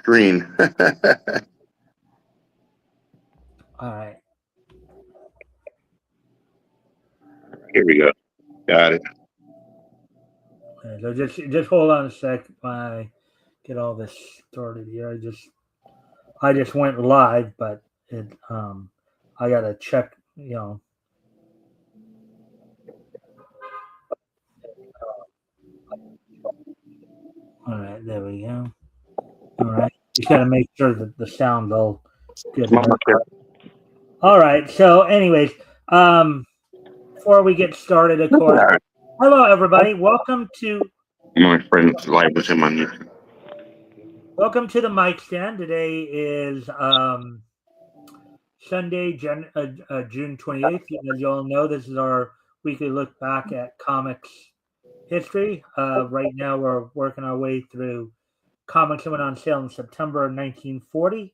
screen. All right. Here we go. Got it. So just hold on a sec while I get all this started here. I just went live, but I gotta check. All right, there we go. All right, just gotta make sure that the sound's all good. All right. So, anyways, before we get started, of course, hello everybody. Welcome to my friend's live with him on YouTube. Welcome to the mic stand. Today is Sunday, June 28th. As you all know, this is our weekly look back at comics history. Right now, we're working our way through comics that went on sale in September of 1940.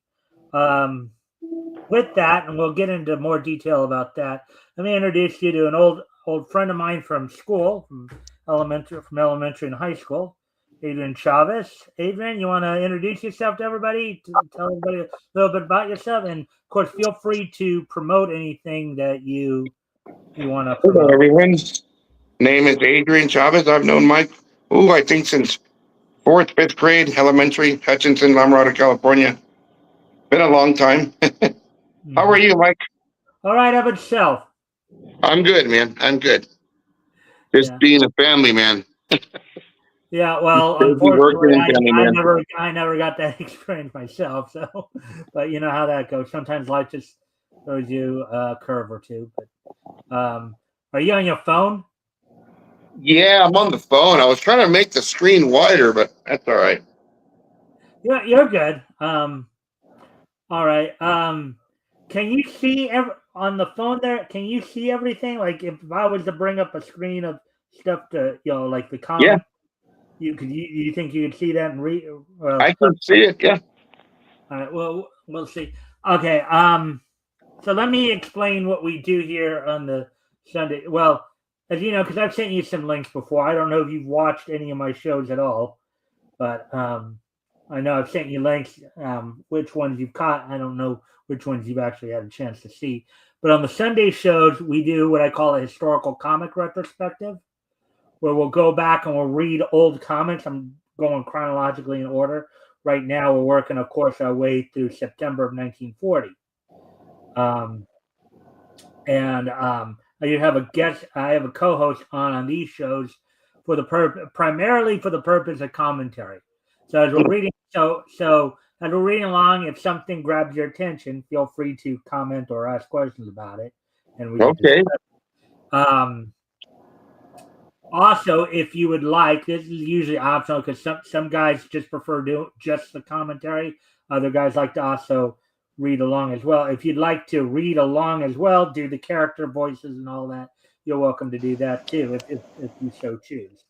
With that, and we'll get into more detail about that, let me introduce you to an old friend of mine from school, from elementary and high school, Adrian Chavez. Adrian, you want to introduce yourself to everybody? Tell everybody a little bit about yourself, and of course, feel free to promote anything that you want to promote. Hello, everyone's name is Adrian Chavez. I've known Mike, I think since 4th, 5th grade, elementary, Hutchinson, Lamrado, California. Been a long time. How are you, Mike? All right, how about yourself? I'm good, man. I'm good. Just being a family man. Yeah, well, unfortunately, I never got that experience myself. So, but you know how that goes. Sometimes life just throws you a curve or two. But are you on your phone? Yeah, I'm on the phone. I was trying to make the screen wider, but that's all right. Yeah, you're good. All right. Can you see on the phone there? Can you see everything? Like if I was to bring up a screen of stuff to like the comment, you think you could see that and read? I can see it. Yeah. All right. Well, we'll see. Okay. So let me explain what we do here on the Sunday. Well, as you know, because I've sent you some links before. I don't know if you've watched any of my shows at all, but I know I've sent you links. Which ones you've caught, I don't know which ones you've actually had a chance to see. But on the Sunday shows, we do what I call a historical comic retrospective, where we'll go back and we'll read old comics. I'm going chronologically in order. Right now, we're working, of course, our way through September of 1940. I have a guest. I have a co-host on these shows for primarily for the purpose of commentary. So as we're reading, so as we're reading along, if something grabs your attention, feel free to comment or ask questions about it, and we can discuss. Also, if you would like, this is usually optional because some guys just prefer do just the commentary. Other guys like to also read along as well. If you'd like to read along as well, do the character voices and all that, you're welcome to do that too if you so choose.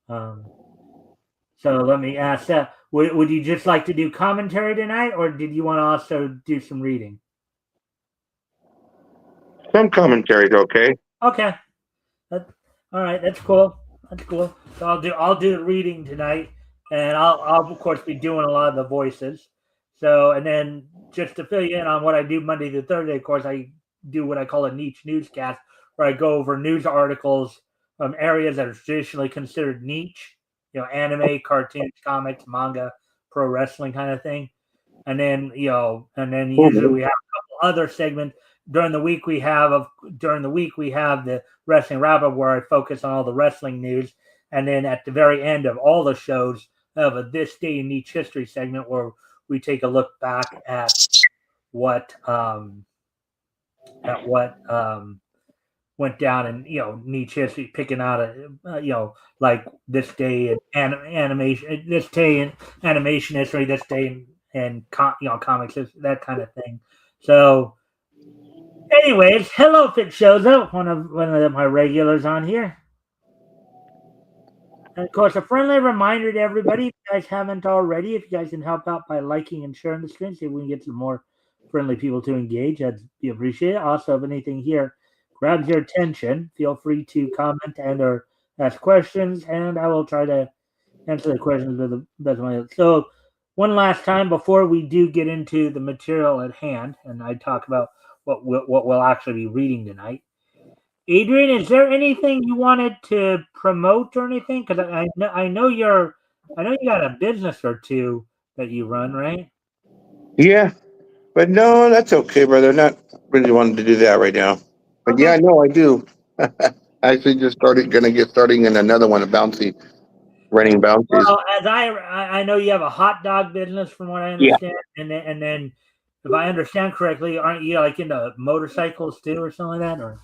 So let me ask that. Would you just like to do commentary tonight, or did you want to also do some reading? Some commentary is okay. Okay. All right, that's cool. That's cool. So I'll do the reading tonight, and I'll of course be doing a lot of the voices. So, and then just to fill you in on what I do Monday to Thursday, of course, I do what I call a niche newscast, where I go over news articles from areas that are traditionally considered niche, anime, cartoons, comics, manga, pro wrestling kind of thing. And then, usually we have a couple other segments. During the week we have the Wrestling Wrap-Up, where I focus on all the wrestling news. And then at the very end of all the shows, I have a This Day in Niche History segment where we take a look back at what went down in niche history, picking out like this day in animation, this day in animation history, this day in comics, that kind of thing. So, anyways, hello, Fit shows up, one of my regulars on here. And of course, a friendly reminder to everybody, if you guys haven't already, if you guys can help out by liking and sharing the screen, see if we can get some more friendly people to engage, that'd be appreciated. Also, if anything here grabs your attention, feel free to comment and or ask questions, and I will try to answer the questions with the best of my. So, one last time before we do get into the material at hand, and I talk about what we'll actually be reading tonight. Adrian, is there anything you wanted to promote or anything? Because I know you got a business or two that you run, right? Yeah, but no, that's okay, brother. Not really wanting to do that right now. But Okay. yeah, no, I do. I actually just gonna get starting in another one, renting bouncies. Well, as I know you have a hot dog business, from what I Yeah, understand, and then if I understand correctly, aren't you like into motorcycles too, or something like that? Or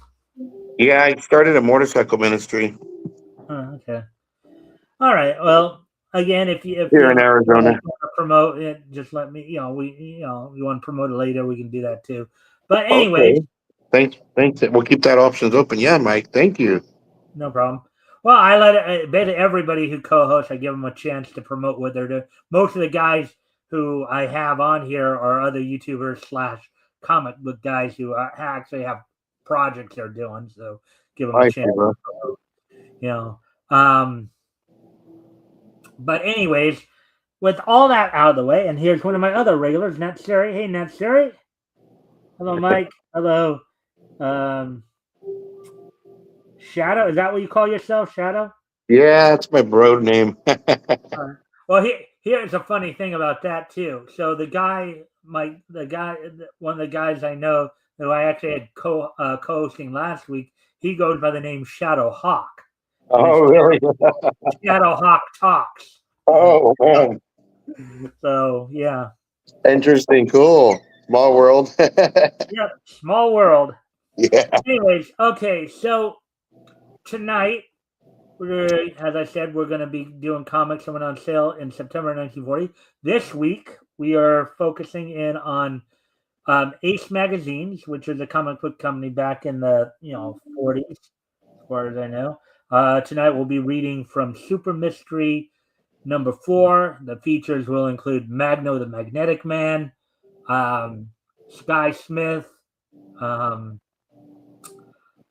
yeah, I started a motorcycle ministry okay, all right. Well, again, if here in you Arizona. want to promote it, just let me. You want to promote it later, we can do that too. But anyways, Okay. Thanks. We'll keep that options open. Yeah, Mike. Thank you. no problem. Well, I let basically everybody who co-hosts, I give them a chance to promote what they're doing. Most of the guys who I have on here are other YouTubers slash comic book guys who actually have projects they're doing. So give them a I chance. see, bro. You know. But anyways, with all that out of the way, and here's one of my other regulars, Nat Siri. Hey, Nat Siri. Hello, Mike. Hello. Um, Shadow. Is that what you call yourself, Shadow? Yeah, that's my bro name. Well, here's a funny thing about that too. So one of the guys I know who I actually had co-hosting last week, he goes by the name Shadow Hawk, and Oh, it's really? Shadow Hawk Talks. Oh, man. So yeah, Interesting. Cool. Small world. yeah, small world. Yeah. Anyways, okay, so tonight, as I said, we're going to be doing comics that went on sale in September 1940. This week, we are focusing in on Ace Magazines, which is a comic book company back in the 40s, as far as I know. Tonight, we'll be reading from Super Mystery number 4. The features will include Magno the Magnetic Man, Sky Smith,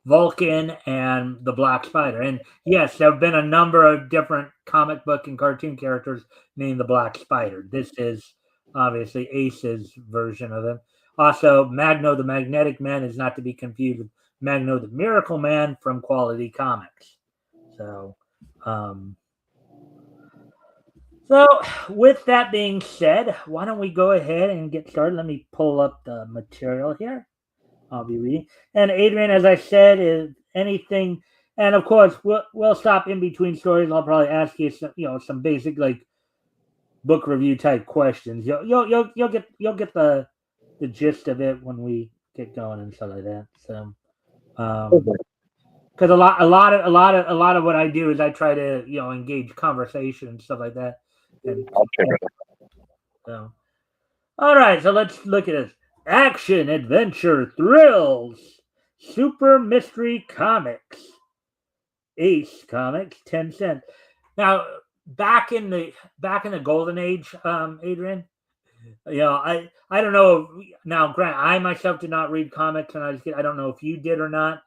Vulcan, and the Black Spider. And yes, there have been a number of different comic book and cartoon characters named the Black Spider. This is obviously Ace's version of him. Also, Magno the Magnetic Man is not to be confused with Magno the Miracle Man from Quality Comics. So, with that being said, why don't we go ahead and get started? Let me pull up the material here. I'll be reading. And Adrian, as I said, is anything, and of course we'll stop in between stories. I'll probably ask you some basic like book review type questions. You'll get the gist of it when we get going and stuff like that. So, because a lot of what I do is I try to engage conversation and stuff like that. And so, all right, so let's look at this. Action, adventure, thrills, Super Mystery Comics, Ace Comics, 10 cents. Now, back in the golden age, Adrian, I don't know. Now, Grant, I myself did not read comics when I was a kid. I don't know if you did or not.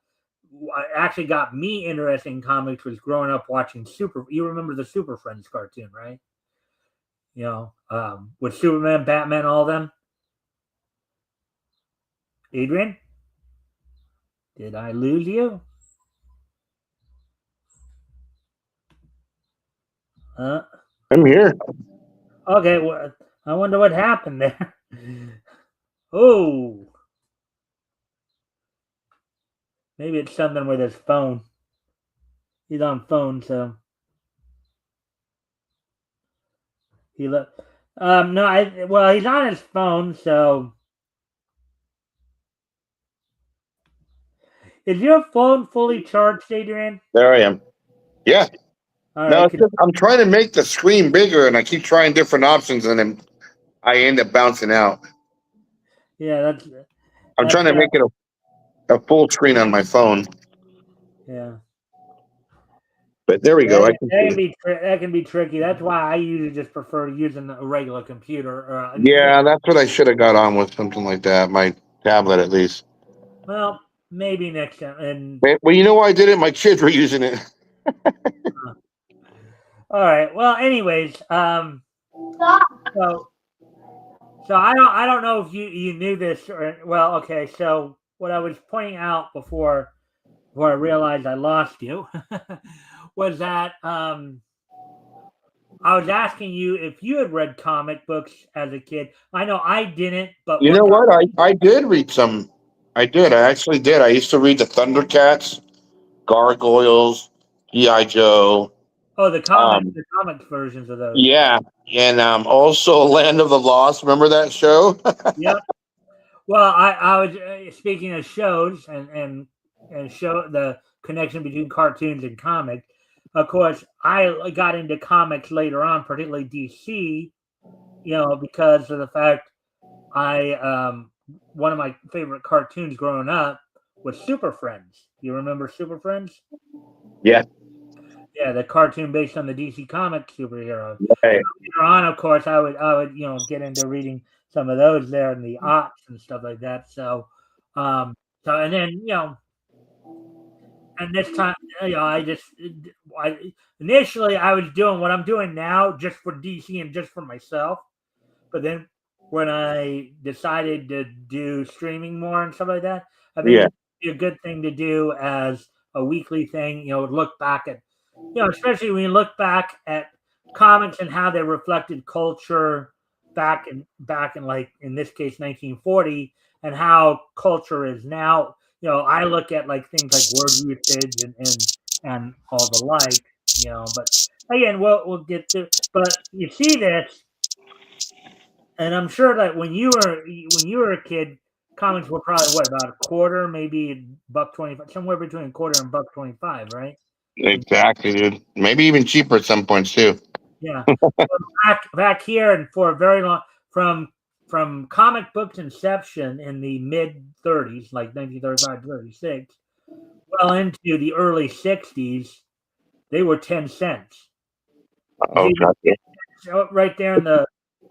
What actually got me interested in comics was growing up watching You remember the Super Friends cartoon, right? With Superman, Batman, all of them. Adrian, did I lose you? I'm here. Okay, well, I wonder what happened there. Oh, maybe it's something with his phone. He's on phone, so he look. No, well, he's on his phone, so is your phone fully charged, Adrian? There I am. Yeah. All No, right, it's just, I'm trying to make the screen bigger, and I keep trying different options, and then I end up bouncing out. yeah, I'm trying to make it a full screen on my phone. Yeah. But there we go. I can see it. That can be tricky. That's why I usually just prefer using a regular computer. Yeah, that's what I should have got on with, something like that. My tablet, at least. Well, maybe next time. And Well, you know why I did it? My kids were using it. all right. Well, anyways, So, so I don't know if you knew this or well. Okay, so what I was pointing out before I realized I lost you was that I was asking you if you had read comic books as a kid. I know I didn't, but You know what? I did read some. I did. I actually did. I used to read the Thundercats, Gargoyles, G.I. Joe. oh, the Um, comics versions of those. yeah, and also Land of the Lost. Remember that show? Yep. Well, I was speaking of shows and show the connection between cartoons and comics. Of course, I got into comics later on, particularly DC. Because of the fact I one of my favorite cartoons growing up was Super Friends. You remember Super Friends? Yeah. Yeah, the cartoon based on the DC Comics superhero. Right. Later on, of course, I would get into reading some of those there in the aughts and stuff like that. So and then and this time I initially I was doing what I'm doing now just for DC and just for myself, but then when I decided to do streaming more and stuff like that, I think Yeah. it'd be a good thing to do as a weekly thing. Look back at especially when you look back at comics and how they reflected culture back in like in this case 1940 and how culture is now. I look at like things like word usage and all the like. But again, we'll get to. But you see this, and I'm sure that when you were a kid, comics were probably what about a quarter, maybe $1.25, somewhere between a quarter and $1.25, right? Exactly, dude. Maybe even cheaper at some points too. Yeah. Well, back here, and for a very long from comic books inception in the mid 30s, like 1935 36, well into the early 60s, they were 10 cents. You Oh, see, gotcha. right there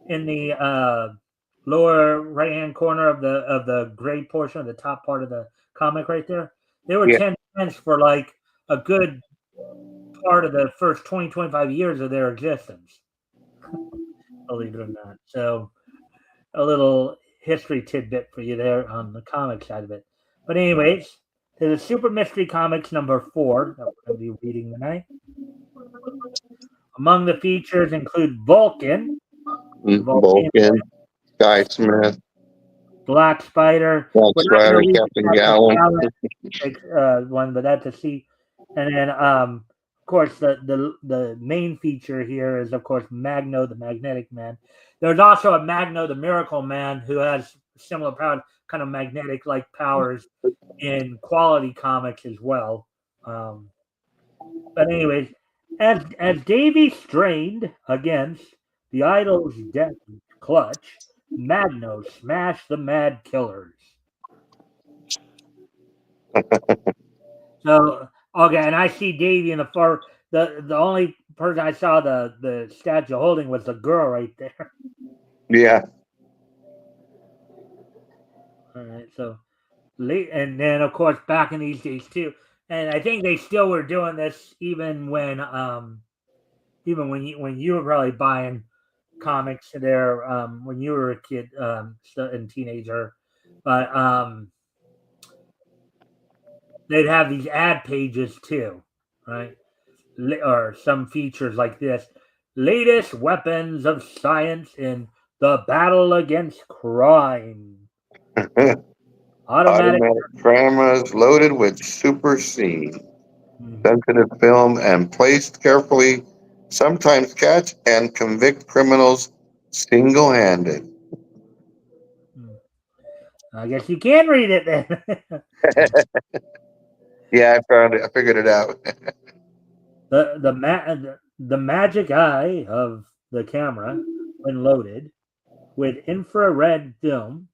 in the lower right hand corner of the gray portion of the top part of the comic right there, they were Yeah. 10 cents for like a good part of the first 20-25 years of their existence, believe it or not. So a little history tidbit for you there on the comic side of it. But anyways, there's a Super Mystery Comics number 4 that we're going to be reading tonight. Among the features include Vulcan, Volcano, Vulcan, Guy Smith, Black Spider. Black We're not Spider, going to read Captain the Gallant. Gallant one, but that's a C. And then, of course, the main feature here is, of course, Magno, the Magnetic Man. There's also a Magno, the Miracle Man, who has similar power, kind of magnetic-like powers in Quality Comics as well. But anyways, as Davy strained against the idol's death clutch, Magno smashed the Mad Killers. So okay, and I see Davy in the far. The only person I saw the statue holding was the girl right there. Yeah. All right, so late, and then of course back in these days too, and I think they still were doing this even when you were probably buying comics there when you were a kid and teenager, but they'd have these ad pages too, right? Or some features like this: latest weapons of science in the battle against crime. Automatic. Automatic cameras loaded with super scene, Mhm. sensitive film, and placed carefully, sometimes catch and convict criminals single handed. I guess you can read it then. Yeah, I found it. I figured it out. The magic eye of the camera, when loaded with infrared film,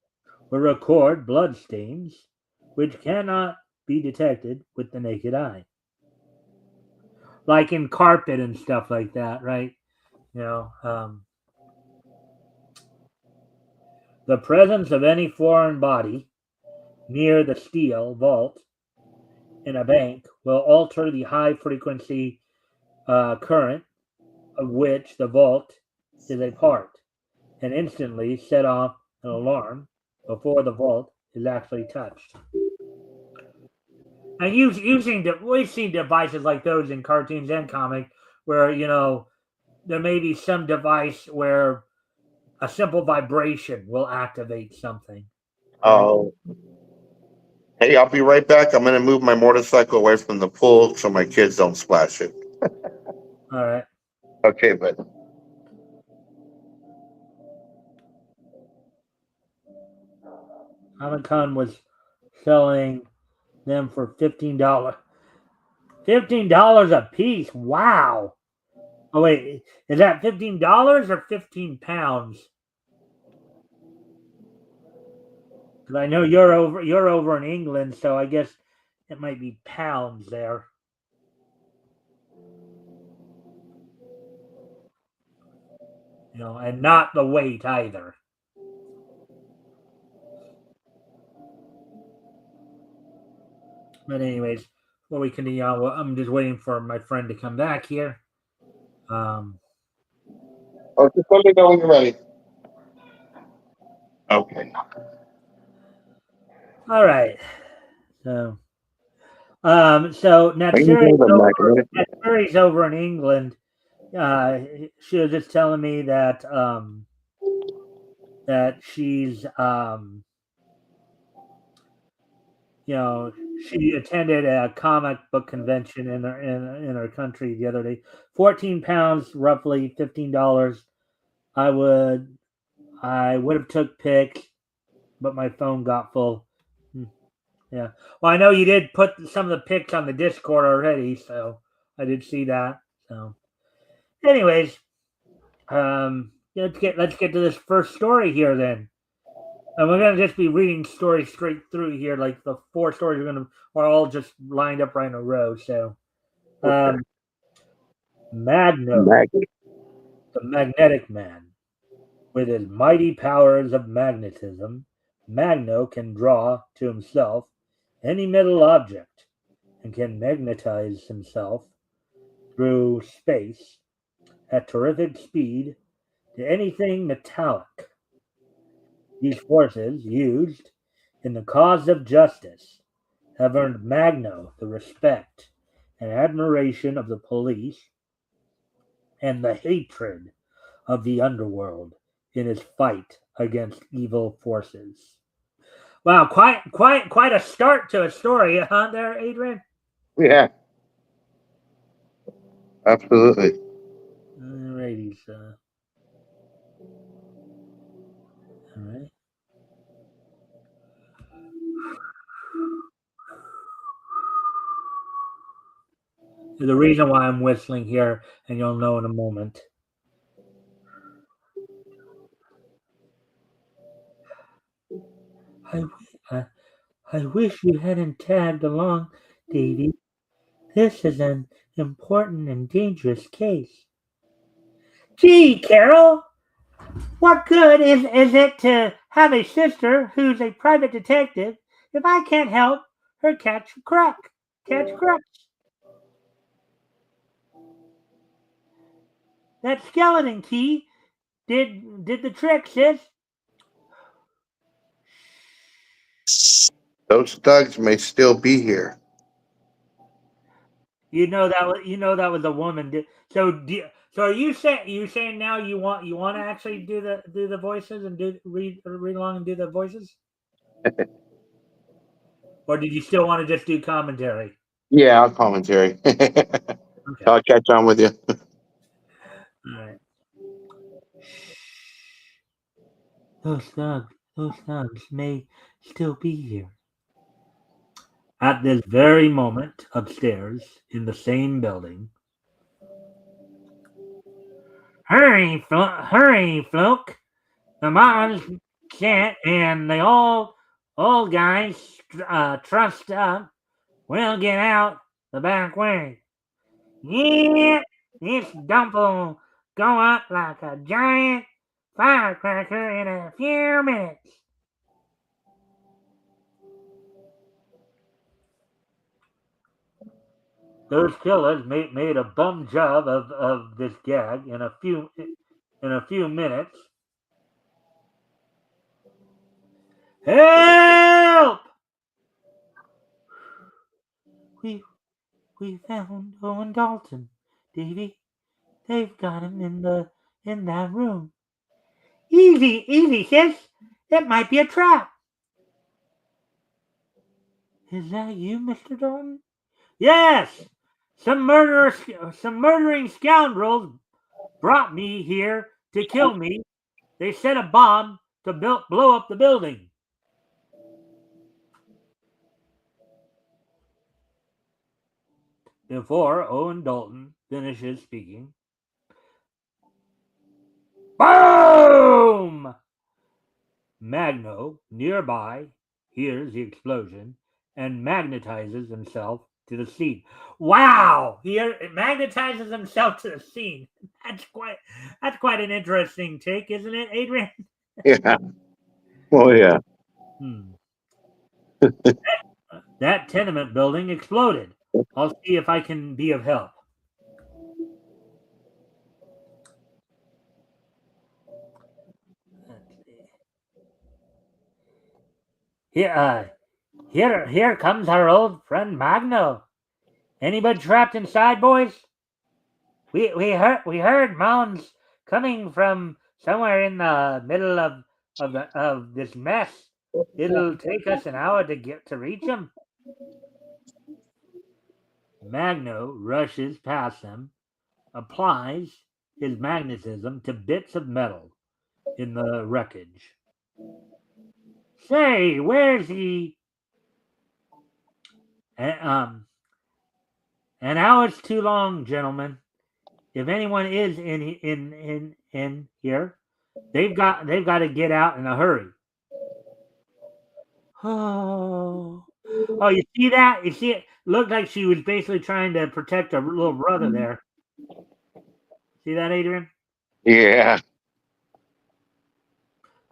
will record blood stains which cannot be detected with the naked eye, like in carpet and stuff like that, right? You know, the presence of any foreign body near the steel vault in a bank will alter the high frequency current of which the vault is a part, and instantly set off an alarm before the vault is actually touched. And we've seen devices like those in cartoons and comics where there may be some device where a simple vibration will activate something. Oh. Hey, I'll be right back. I'm going to move my motorcycle away from the pool so my kids don't splash it. All right. Okay, but Comic-Con was selling them for $15. $15 a piece. Wow. Oh wait, is that $15 or 15 pounds? Because I know you're over in England, so I guess it might be pounds there. And not the weight either. But anyways, before we continue on, I'm just waiting for my friend to come back here. just let me know when you're ready. Okay. All right. So Natsuri's over in England. She was just telling me that she's she attended a comic book convention in her country the other day. 14 pounds, roughly $15. I would have took pics, but my phone got full. Yeah. Well, I know you did put some of the pics on the Discord already, so I did see that. So, anyways, let's get to this first story here then. And we're gonna just be reading stories straight through here, like the 4 stories are all just lined up right in a row. So, Magno, the Magnetic Man, with his mighty powers of magnetism, Magno can draw to himself any metal object and can magnetize himself through space at terrific speed to anything metallic. These forces, used in the cause of justice, have earned Magno the respect and admiration of the police and the hatred of the underworld in his fight against evil forces. Wow, quite a start to a story, huh, there, Adrian? Yeah, absolutely. Alrighty, so. All right. There's a reason why I'm whistling here, and you'll know in a moment. I wish you hadn't tagged along, Davy. This is an important and dangerous case. Gee, Carol, what good is it to have a sister who's a private detective if I can't help her catch crooks? That skeleton key did the trick, sis. Those thugs may still be here. That was a woman. So are you saying now you want to actually do the voices and read along and do the voices, or did you still want to just do commentary? Yeah, I'll commentary. Okay. I'll catch on with you. All right. Those thugs may still be here. At this very moment, upstairs in the same building. Hurry, Floke! The moms can't, and the old guys trussed up. We'll get out the back way. Yeah, this dump will go up like a giant firecracker in a few minutes. Those killers made a bum job of this gag in a few in a few minutes. Help! We found Owen Dalton, Davy. They've got him in that room. Easy, sis. It might be a trap. Is that you, Mr. Dalton? Yes. Some murdering scoundrels brought me here to kill me. They set a bomb to blow up the building. Before Owen Dalton finishes speaking, boom! Magno, nearby, hears the explosion and magnetizes himself to the scene. Wow! He magnetizes himself to the scene. That's quite an interesting take, isn't it, Adrian? Yeah. Oh, yeah. That tenement building exploded. I'll see if I can be of help. Here comes our old friend Magno. Anybody trapped inside, boys? We heard moans coming from somewhere in the middle of this mess. It'll take us an hour to reach them. Magno rushes past them, applies his magnetism to bits of metal in the wreckage. Say, where's he? An hour's too long, gentlemen. If anyone is in here, they've got to get out in a hurry. Oh, you see that? You see it? Looked like she was basically trying to protect her little brother there. See that, Adrian? Yeah.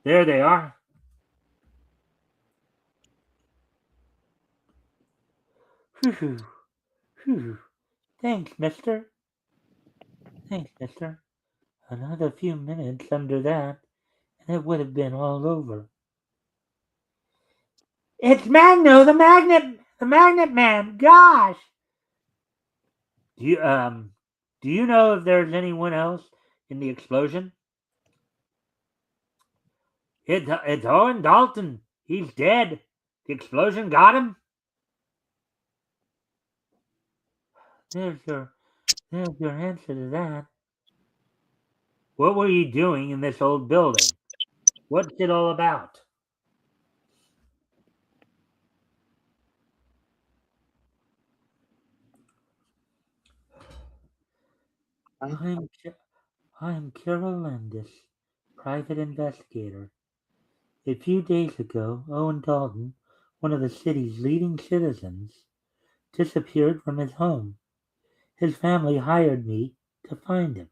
There they are. Whew. Thanks, mister. Another few minutes under that, and it would have been all over. It's Magno, the magnet man. Gosh. Do you know if there's anyone else in the explosion? It's Owen Dalton. He's dead. The explosion got him. There's your answer to that. What were you doing in this old building? What's it all about? I'm Carol Landis, private investigator. A few days ago, Owen Dalton, one of the city's leading citizens, disappeared from his home. His family hired me to find him.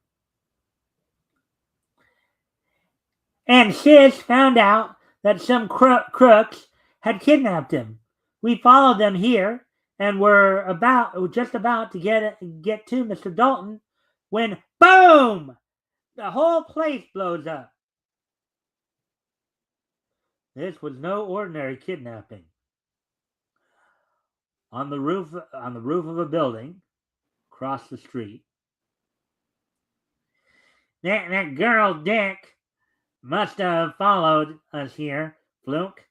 And Sis found out that some crooks had kidnapped him. We followed them here and were just about to get to Mr. Dalton when, boom! The whole place blows up. This was no ordinary kidnapping. On the roof of a building across the street, that girl Dick must have followed us here, Fluke.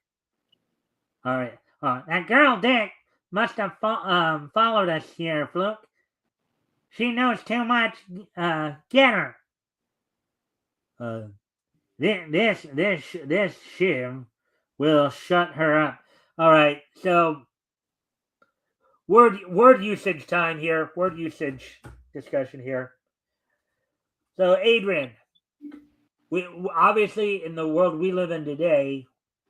All right. That girl Dick must have followed us here, Fluke. She knows too much. Get her. This shiv will shut her up. All right. So word usage time here. Word usage discussion here. So Adrian, we obviously in the world we live in today,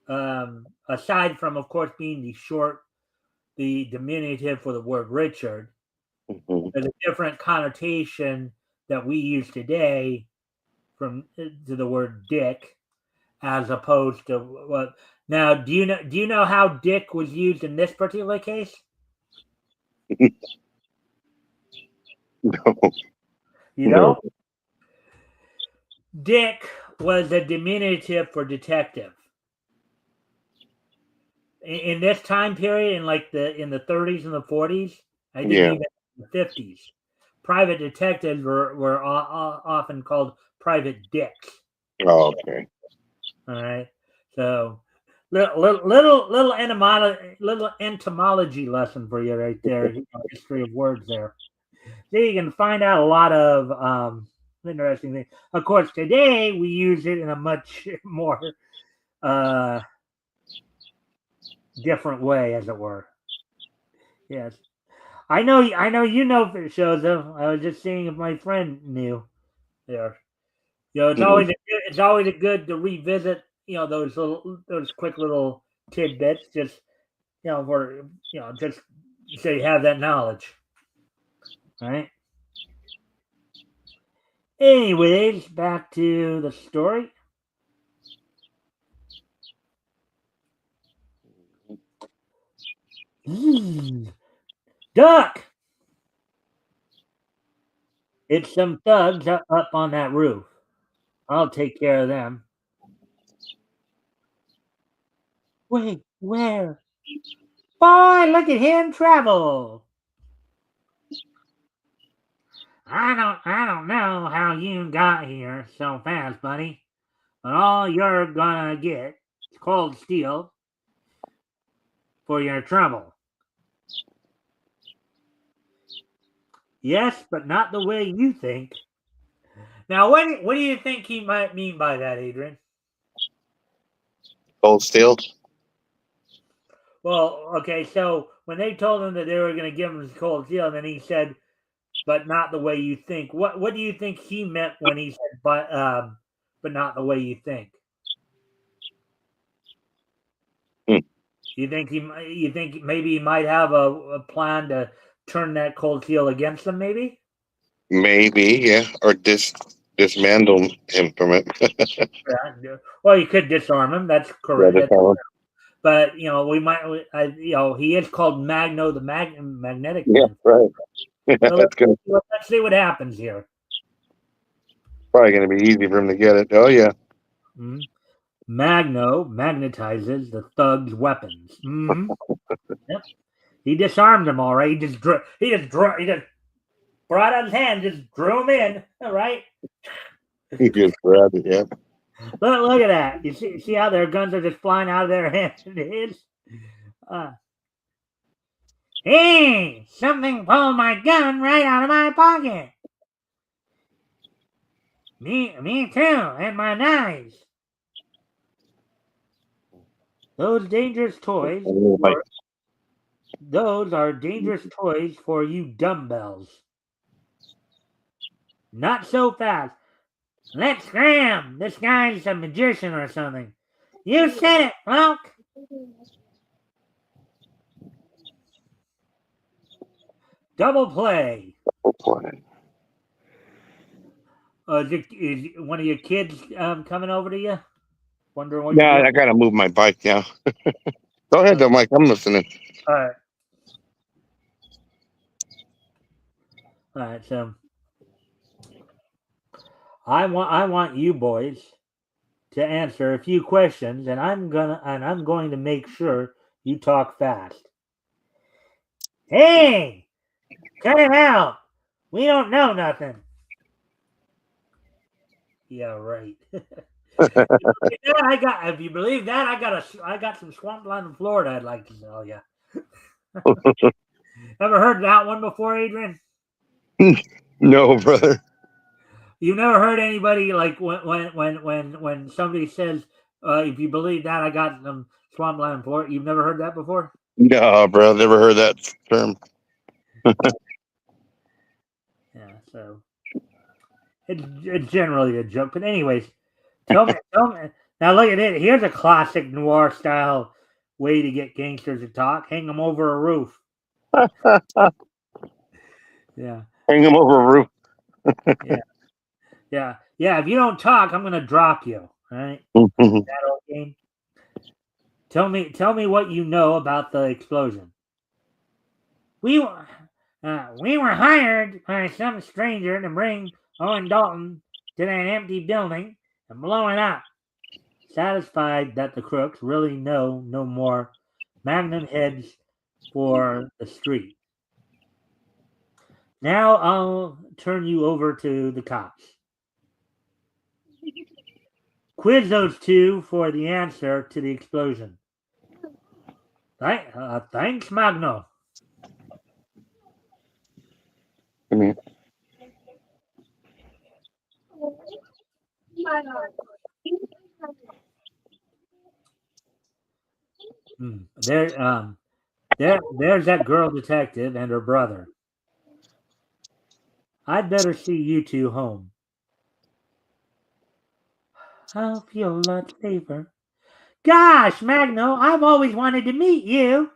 aside from of course being the diminutive for the word Richard, there's a different connotation that we use today to the word dick, as opposed to what. Now, do you know how dick was used in this particular case? No. You know? Dick was a diminutive for detective. In this time period, in the 30s and the 40s, I think even in the 50s, private detectives were often called private dicks. Oh, okay. All right, so little entomology lesson for you right there. History of words there. So you can find out a lot of interesting things. Of course, today we use it in a much more different way, as it were. Yes, I know you know for shows though. I was just seeing if my friend knew there. It's always a good to revisit. Those quick little tidbits, just for just so you have that knowledge, right? Anyways, back to the story. Duck! It's some thugs up on that roof. I'll take care of them. Wait, where? Boy, look at him travel. I don't know how you got here so fast, buddy. But all you're gonna get is cold steel for your trouble. Yes, but not the way you think. Now, what do you think he might mean by that, Adrian? Cold steel. Well, okay, so when they told him that they were going to give him cold steel, and then he said, "But not the way you think." What do you think he meant when he said, "But not the way you think"? You think maybe he might have a plan to turn that cold steel against them? Maybe. Maybe, yeah, or dismantle him from it. Yeah. Well, you could disarm him. That's correct. But we might. He is called Magno, the magnetic Yeah, man. right. So That's good. let's see what happens here. Probably going to be easy for him to get it. Oh yeah. Mm-hmm. Magno magnetizes the thug's weapons. Mm-hmm. Yep. He disarmed them all right. He just brought out his hand, just drew him in. All right. He just grabbed it. Yeah. Look at that. You see how their guns are just flying out of their hands into his. Hey, something pulled my gun right out of my pocket. Me too, and my knives. Those dangerous toys. Those are dangerous toys for you dumbbells. Not so fast. Let's scram. This guy's a magician or something. You said it, Luke. Double play. Is one of your kids coming over to you? Wondering what you're doing? I got to move my bike now. Go ahead, though, Mike. I'm listening. All right. All right. So I want you boys to answer a few questions, and I'm going to make sure you talk fast. Hey, cut it out. We don't know nothing. Yeah, right. If you believe that, I got some swampland in Florida I'd like to tell you. Ever heard that one before, Adrian? No, brother. You never heard anybody like when somebody says, if you believe that, I got some swampland in Florida. You've never heard that before? No, bro. Never heard that term. Yeah, so it's generally a joke. But anyways, tell me. Now look at it. Here's a classic noir style way to get gangsters to talk. Hang them over a roof. Yeah. Hang them over a roof. Yeah. If you don't talk, I'm gonna drop you. All right. That old game. Tell me what you know about the explosion. We were hired by some stranger to bring Owen Dalton to that empty building and blow it up. Satisfied that the crooks really know no more, Magnum heads for the street. Now I'll turn you over to the cops. Quiz those two for the answer to the explosion. Thanks, Magno. Come here. There's that girl detective and her brother. I'd better see you two home. I'll feel a lot safer. Gosh, Magno, I've always wanted to meet you.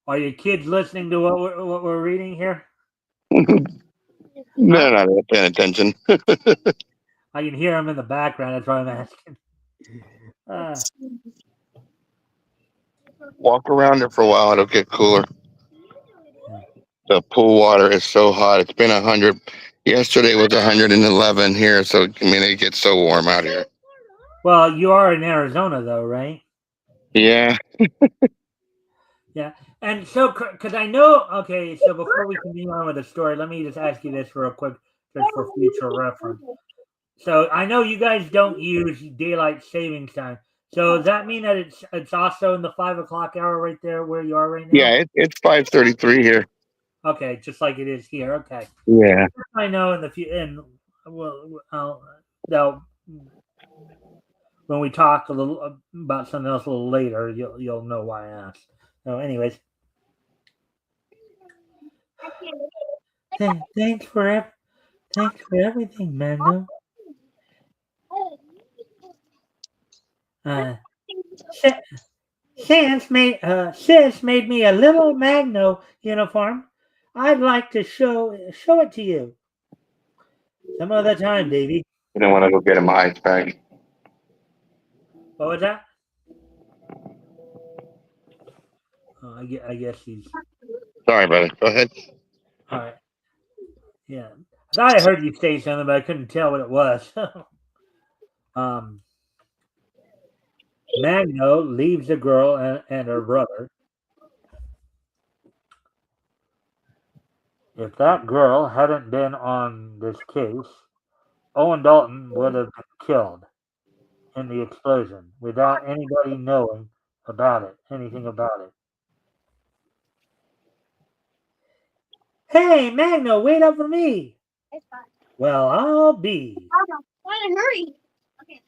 Are your kids listening to what we're reading here? They're not paying attention. I can hear them in the background. That's why I'm asking. Walk around it for a while; it'll get cooler. The pool water is so hot. It's been 100. Yesterday was 111 here, so I mean it gets so warm out here. Well, you are in Arizona, though, right? Yeah. Yeah. And so, because I know, okay, so before we continue on with the story, let me just ask you this real quick, just for future reference. So I know you guys don't use daylight savings time. So does that mean that it's also in the 5 o'clock hour right there where you are right now? Yeah, it's 5:33 here. Okay, just like it is here. Okay. Yeah. I know in the when we talk a little about something else a little later, you'll know why I asked. So, anyways, thanks for everything, Magno. Sis made me a little Magno uniform. I'd like to show it to you some other time, Davey. You don't want to go get him ice bag. What was that? Oh, I guess he's. Sorry, brother. Go ahead. All right. Yeah, I thought I heard you say something, but I couldn't tell what it was. Magno leaves the girl and her brother. If that girl hadn't been on this case, Owen Dalton would have been killed in the explosion without anybody knowing anything about it. Hey, Magno, wait up for me. Well, I'll be. Hurry. Okay.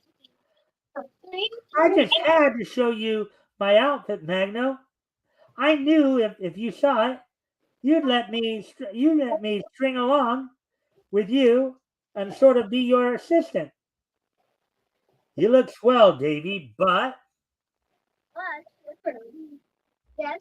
I just had to show you my outfit, Magno. I knew if you saw it, you'd let me string along with you and sort of be your assistant. You look swell, Davy, but Yes.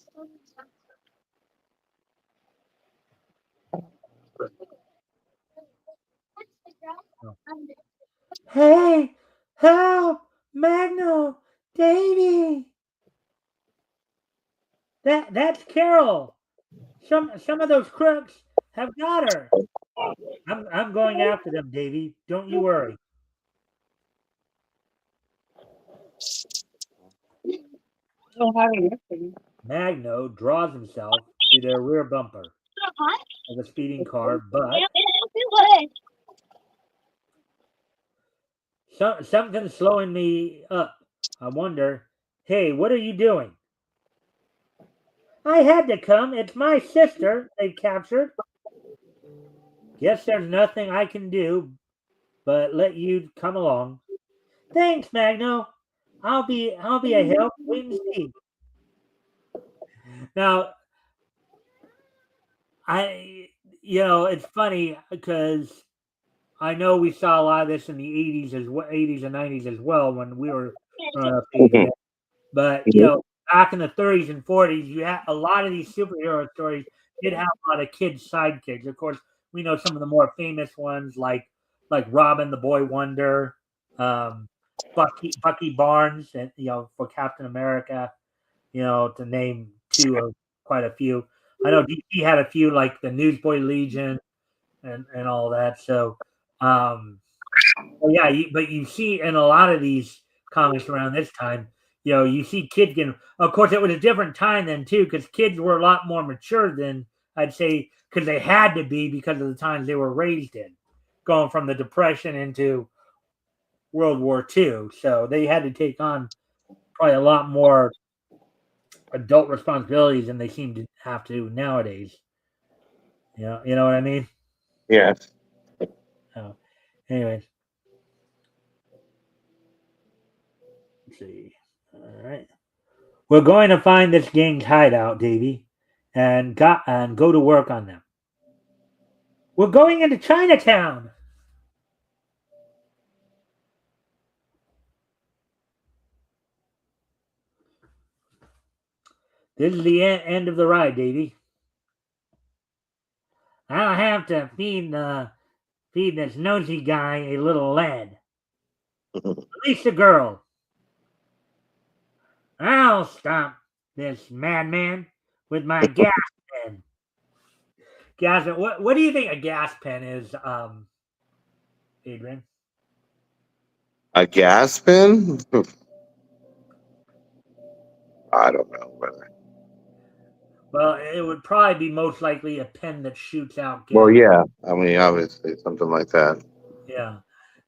hey, help, Magno, Davy. That's Carol. Some of those crooks have got her. I'm going after them, Davy. Don't you worry. Magno draws himself to their rear bumper of a speeding car, but something's slowing me up. I wonder, hey, what are you doing? I had to come. It's my sister they've captured. Guess there's nothing I can do but let you come along. Thanks, Magno. I'll be a help. Wait and see. Now, it's funny because I know we saw a lot of this in the 80s and 90s as well when we were growing up. But back in the 30s and 40s, you had a lot of these superhero stories did have a lot of kids sidekicks. Of course, we know some of the more famous ones like Robin the Boy Wonder, Bucky Barnes, and for Captain America, to name two quite a few. I know DC had a few, like the Newsboy Legion and all that. So, yeah, but you see in a lot of these comics around this time, you see kids getting. Of course, it was a different time then too, because kids were a lot more mature than I'd say, because they had to be because of the times they were raised in, going from the Depression into World War II. So they had to take on probably a lot more adult responsibilities than they seem to have to nowadays. You know what I mean? Yes. So, anyways. Let's see. All right. We're going to find this gang's hideout, Davey, and go to work on them. We're going into Chinatown. This is the end of the ride, Davey. I'll have to feed this nosy guy a little lead. Release the girl. I'll stop this madman with my gas pen. Gas pen. What do you think a gas pen is, Adrian? A gas pen? I don't know. Well, it would probably be most likely a pen that shoots out gas. Well, yeah. I mean, obviously, something like that. Yeah,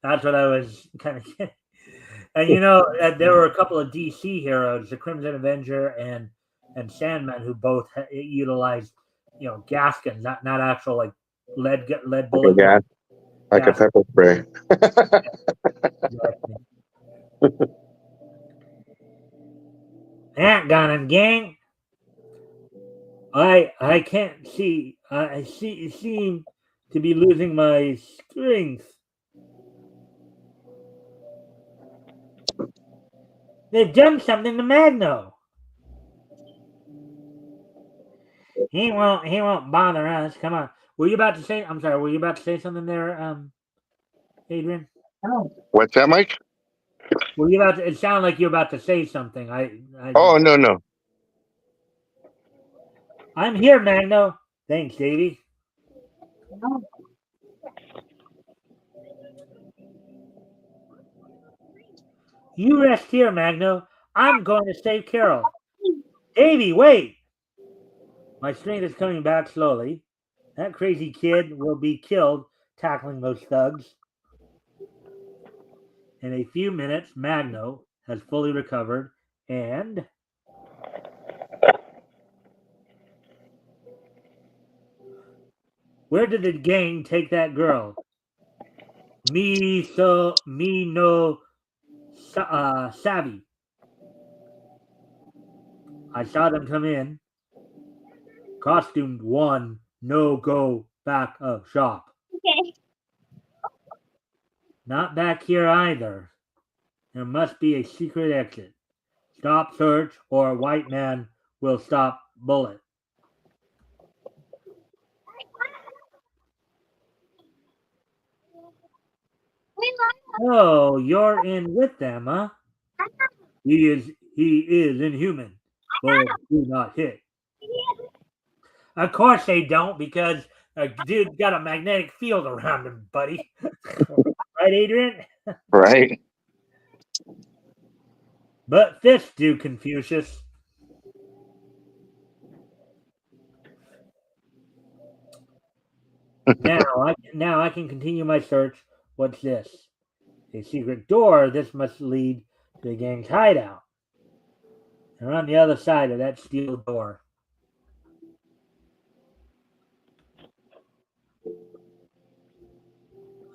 that's what I was kind of getting. And there were a couple of DC heroes, the Crimson Avenger and Sandman, who both utilized gas guns, not actual like lead bullet. Gas, like a pepper spray. That got him, gang. I can't see. I seem to be losing my strength. They've done something to Magno. He won't bother us. Come on. Were you about to say? I'm sorry. Were you about to say something there, Adrian? What's that, Mike? Were you about to? It sounded like you were about to say something. Oh, no. I'm here, Magno. Thanks, Davey. You rest here, Magno. I'm going to save Carol. Davey, wait. My strength is coming back slowly. That crazy kid will be killed tackling those thugs. In a few minutes, Magno has fully recovered and where did the gang take that girl? Me no savvy. I saw them come in. Costumed one, no go back of shop. Okay. Not back here either. There must be a secret exit. Stop search or a white man will stop bullet. Oh, you're in with them, huh? He is inhuman. Bullets do not hit. Of course they don't, because a dude's got a magnetic field around him, buddy. Right, Adrian? Right. But fists do, Confucius. Now I can continue my search. What's this? A secret door. This must lead to the gang's hideout. They're on the other side of that steel door.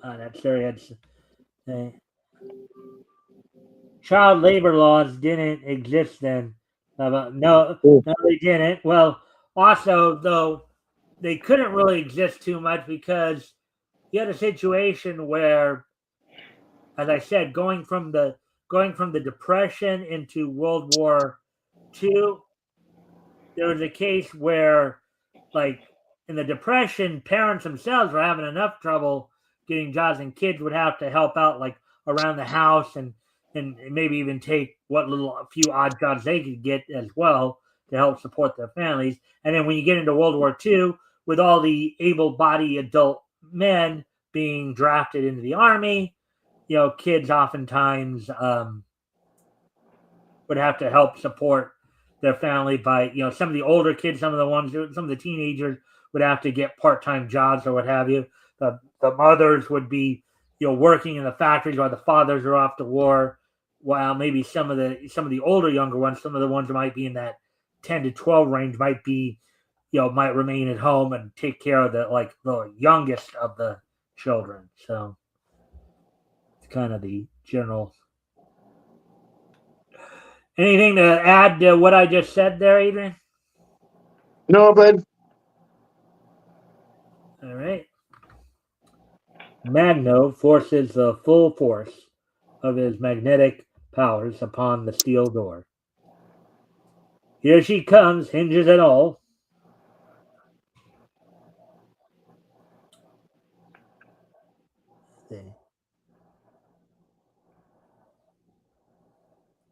That's very child labor laws didn't exist then. No, they didn't. Well, also though, they couldn't really exist too much because you had a situation where, as I said, going from the Depression into World War II, there was a case where, like in the Depression, parents themselves were having enough trouble getting jobs, and kids would have to help out like around the house and maybe even take what little few odd jobs they could get as well, to help support their families. And then when you get into World War II, with all the able-bodied adult men being drafted into the army, kids oftentimes would have to help support their family by, some of the older kids, some of the teenagers would have to get part-time jobs or what have you. The mothers would be, working in the factories while the fathers are off to war, while maybe some of the older younger ones, some of the ones that might be in that 10 to 12 range might be, might remain at home and take care of the youngest of the children. So it's kind of the general. Anything to add to what I just said there, Adrian? No, bud. All right. Magno forces the full force of his magnetic powers upon the steel door. Here she comes, hinges and all.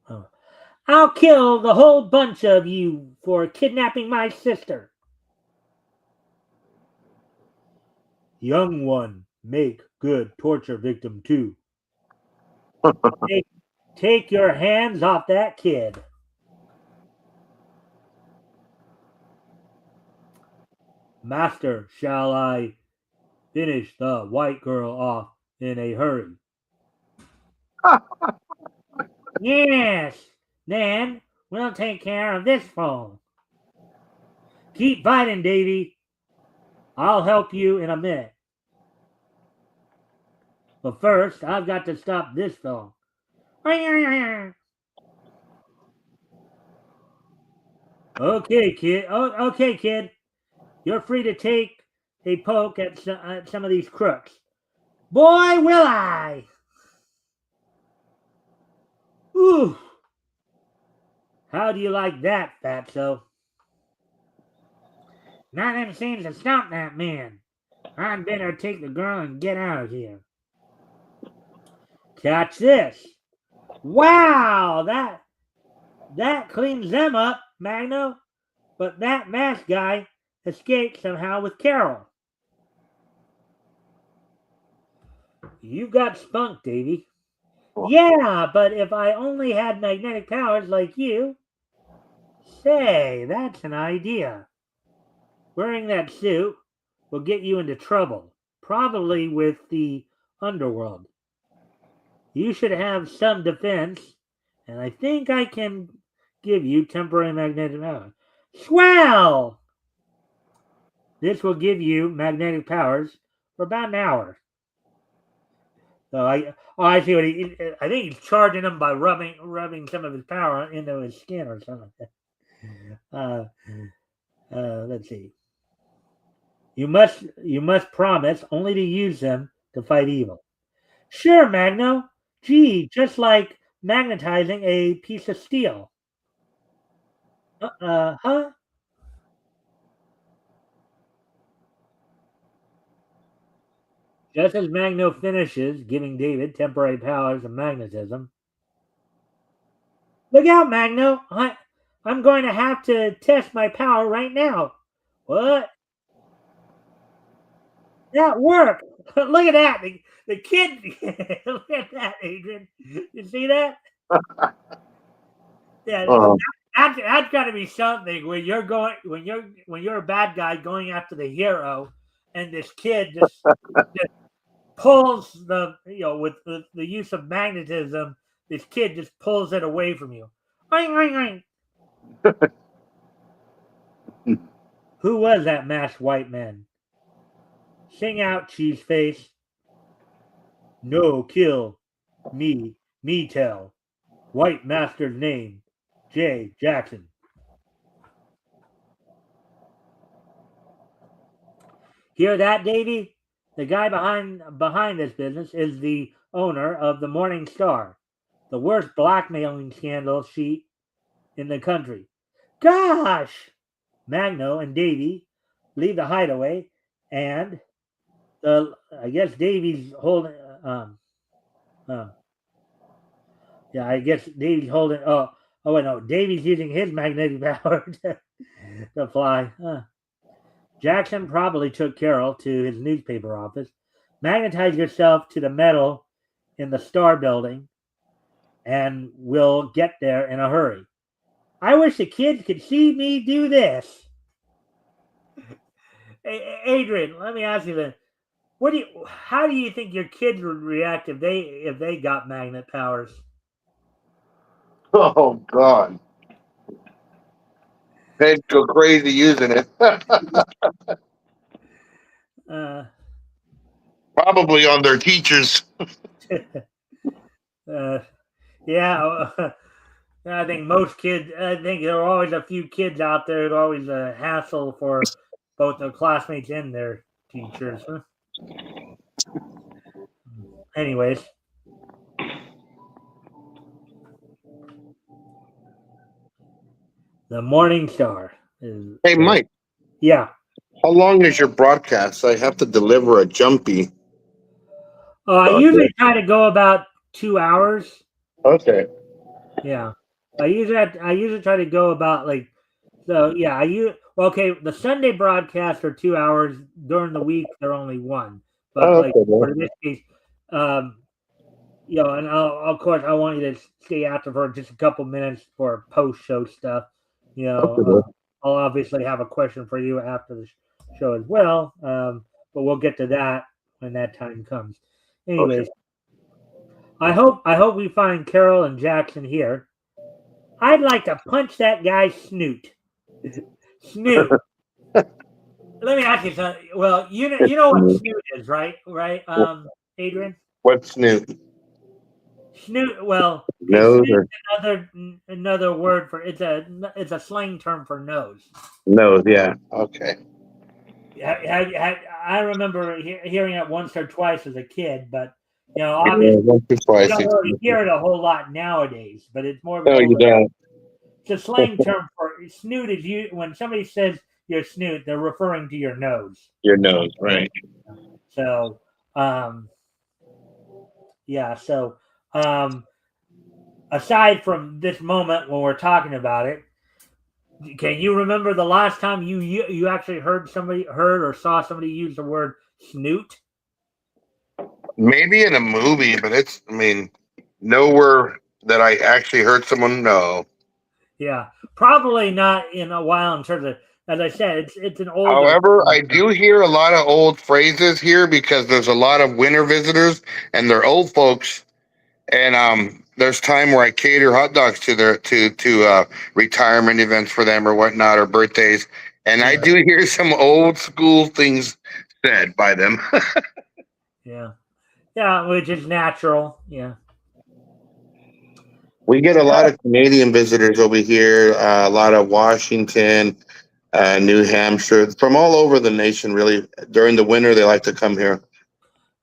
Oh. I'll kill the whole bunch of you for kidnapping my sister. Young one, make good torture victim too. Take your hands off that kid. Master, shall I finish the white girl off in a hurry? Yes, then we'll take care of this phone. Keep fighting, Davy. I'll help you in a minute. But first, I've got to stop this phone. Okay, kid. Oh, okay, kid. You're free to take a poke at some of these crooks. Boy, will I! Ooh. How do you like that, Fatso? Nothing seems to stop that man. I'd better take the girl and get out of here. Catch this. Wow, that cleans them up, Magno. But that masked guy escaped somehow with Carol. You got spunk, Davy. Yeah, but if I only had magnetic powers like you. Say, that's an idea. Wearing that suit will get you into trouble, probably with the underworld. You should have some defense, and I think I can give you temporary magnetic power. Swell! This will give you magnetic powers for about an hour. So I see what I think he's charging him by rubbing some of his power into his skin or something like that. Let's see. You must promise only to use them to fight evil. Sure, Magno. Gee, just like magnetizing a piece of steel. Huh? Just as Magno finishes giving David temporary powers of magnetism. Look out, Magno. I'm going to have to test my power right now. What? That worked. Look at that. The kid. Look at that, Adrian. You see that? Yeah. That's got to be something when you're a bad guy going after the hero, and this kid just pulls with the use of magnetism. This kid just pulls it away from you. Oing, oing, oing. Who was that masked white man? Sing out, cheese face. No kill. Me tell. White master's name. J. Jackson. Hear that, Davy? The guy behind this business is the owner of the Morning Star, the worst blackmailing scandal sheet in the country. Gosh! Magno and Davy leave the hideaway, and I guess Davy's holding. I guess Davy's holding. Oh wait, no, Davy's using his magnetic power to fly. Jackson probably took Carol to his newspaper office. Magnetize yourself to the metal in the Star Building, and we'll get there in a hurry. I wish the kids could see me do this. Adrian, let me ask you this. How do you think your kids would react if they got magnet powers? Oh God, they'd go crazy using it. Uh, Probably on their teachers. yeah, I think most kids. I think there are always a few kids out there that are always a hassle for both their classmates and their teachers. Huh? Anyways, the Morning Star is. Hey, Mike, Yeah. how long is your broadcast? I have to deliver a jumpy. I usually try to go about 2 hours. Okay. Yeah. I usually try to go about like so. Yeah. Okay. The Sunday broadcasts are 2 hours. During the week, they're only one. But like for this case, and of course, I want you to stay after for just a couple minutes for post show stuff. I'll obviously have a question for you after the show as well. But we'll get to that when that time comes. Anyways, I hope we find Carol and Jackson here. I'd like to punch that guy's snoot. Snoot. Let me ask you something. Well, you know what snoot is, right? Right, Adrian? What's snoot? Snoot. Well, Nose snoot is another word for it's a slang term for nose. Nose, yeah. Okay. I remember hearing it once or twice as a kid, but obviously once or twice. you don't really hear it a whole lot nowadays. But it's more. No, you don't. It's a slang term for snoot. Is when somebody says your snoot, they're referring to your nose. Your nose, right? So, yeah. So, aside from this moment when we're talking about it, can you remember the last time you actually heard or saw somebody use the word snoot? Maybe in a movie, but nowhere that I actually heard someone know. Yeah, probably not in a while. In terms of, as I said, it's an old. However, I do hear a lot of old phrases here because there's a lot of winter visitors and they're old folks. And there's time where I cater hot dogs to their to retirement events for them or whatnot or birthdays, and I do hear some old school things said by them. Yeah, which is natural. Yeah, we get a lot of Canadian visitors over here, a lot of Washington, New Hampshire, from all over the nation. Really, during the winter, they like to come here.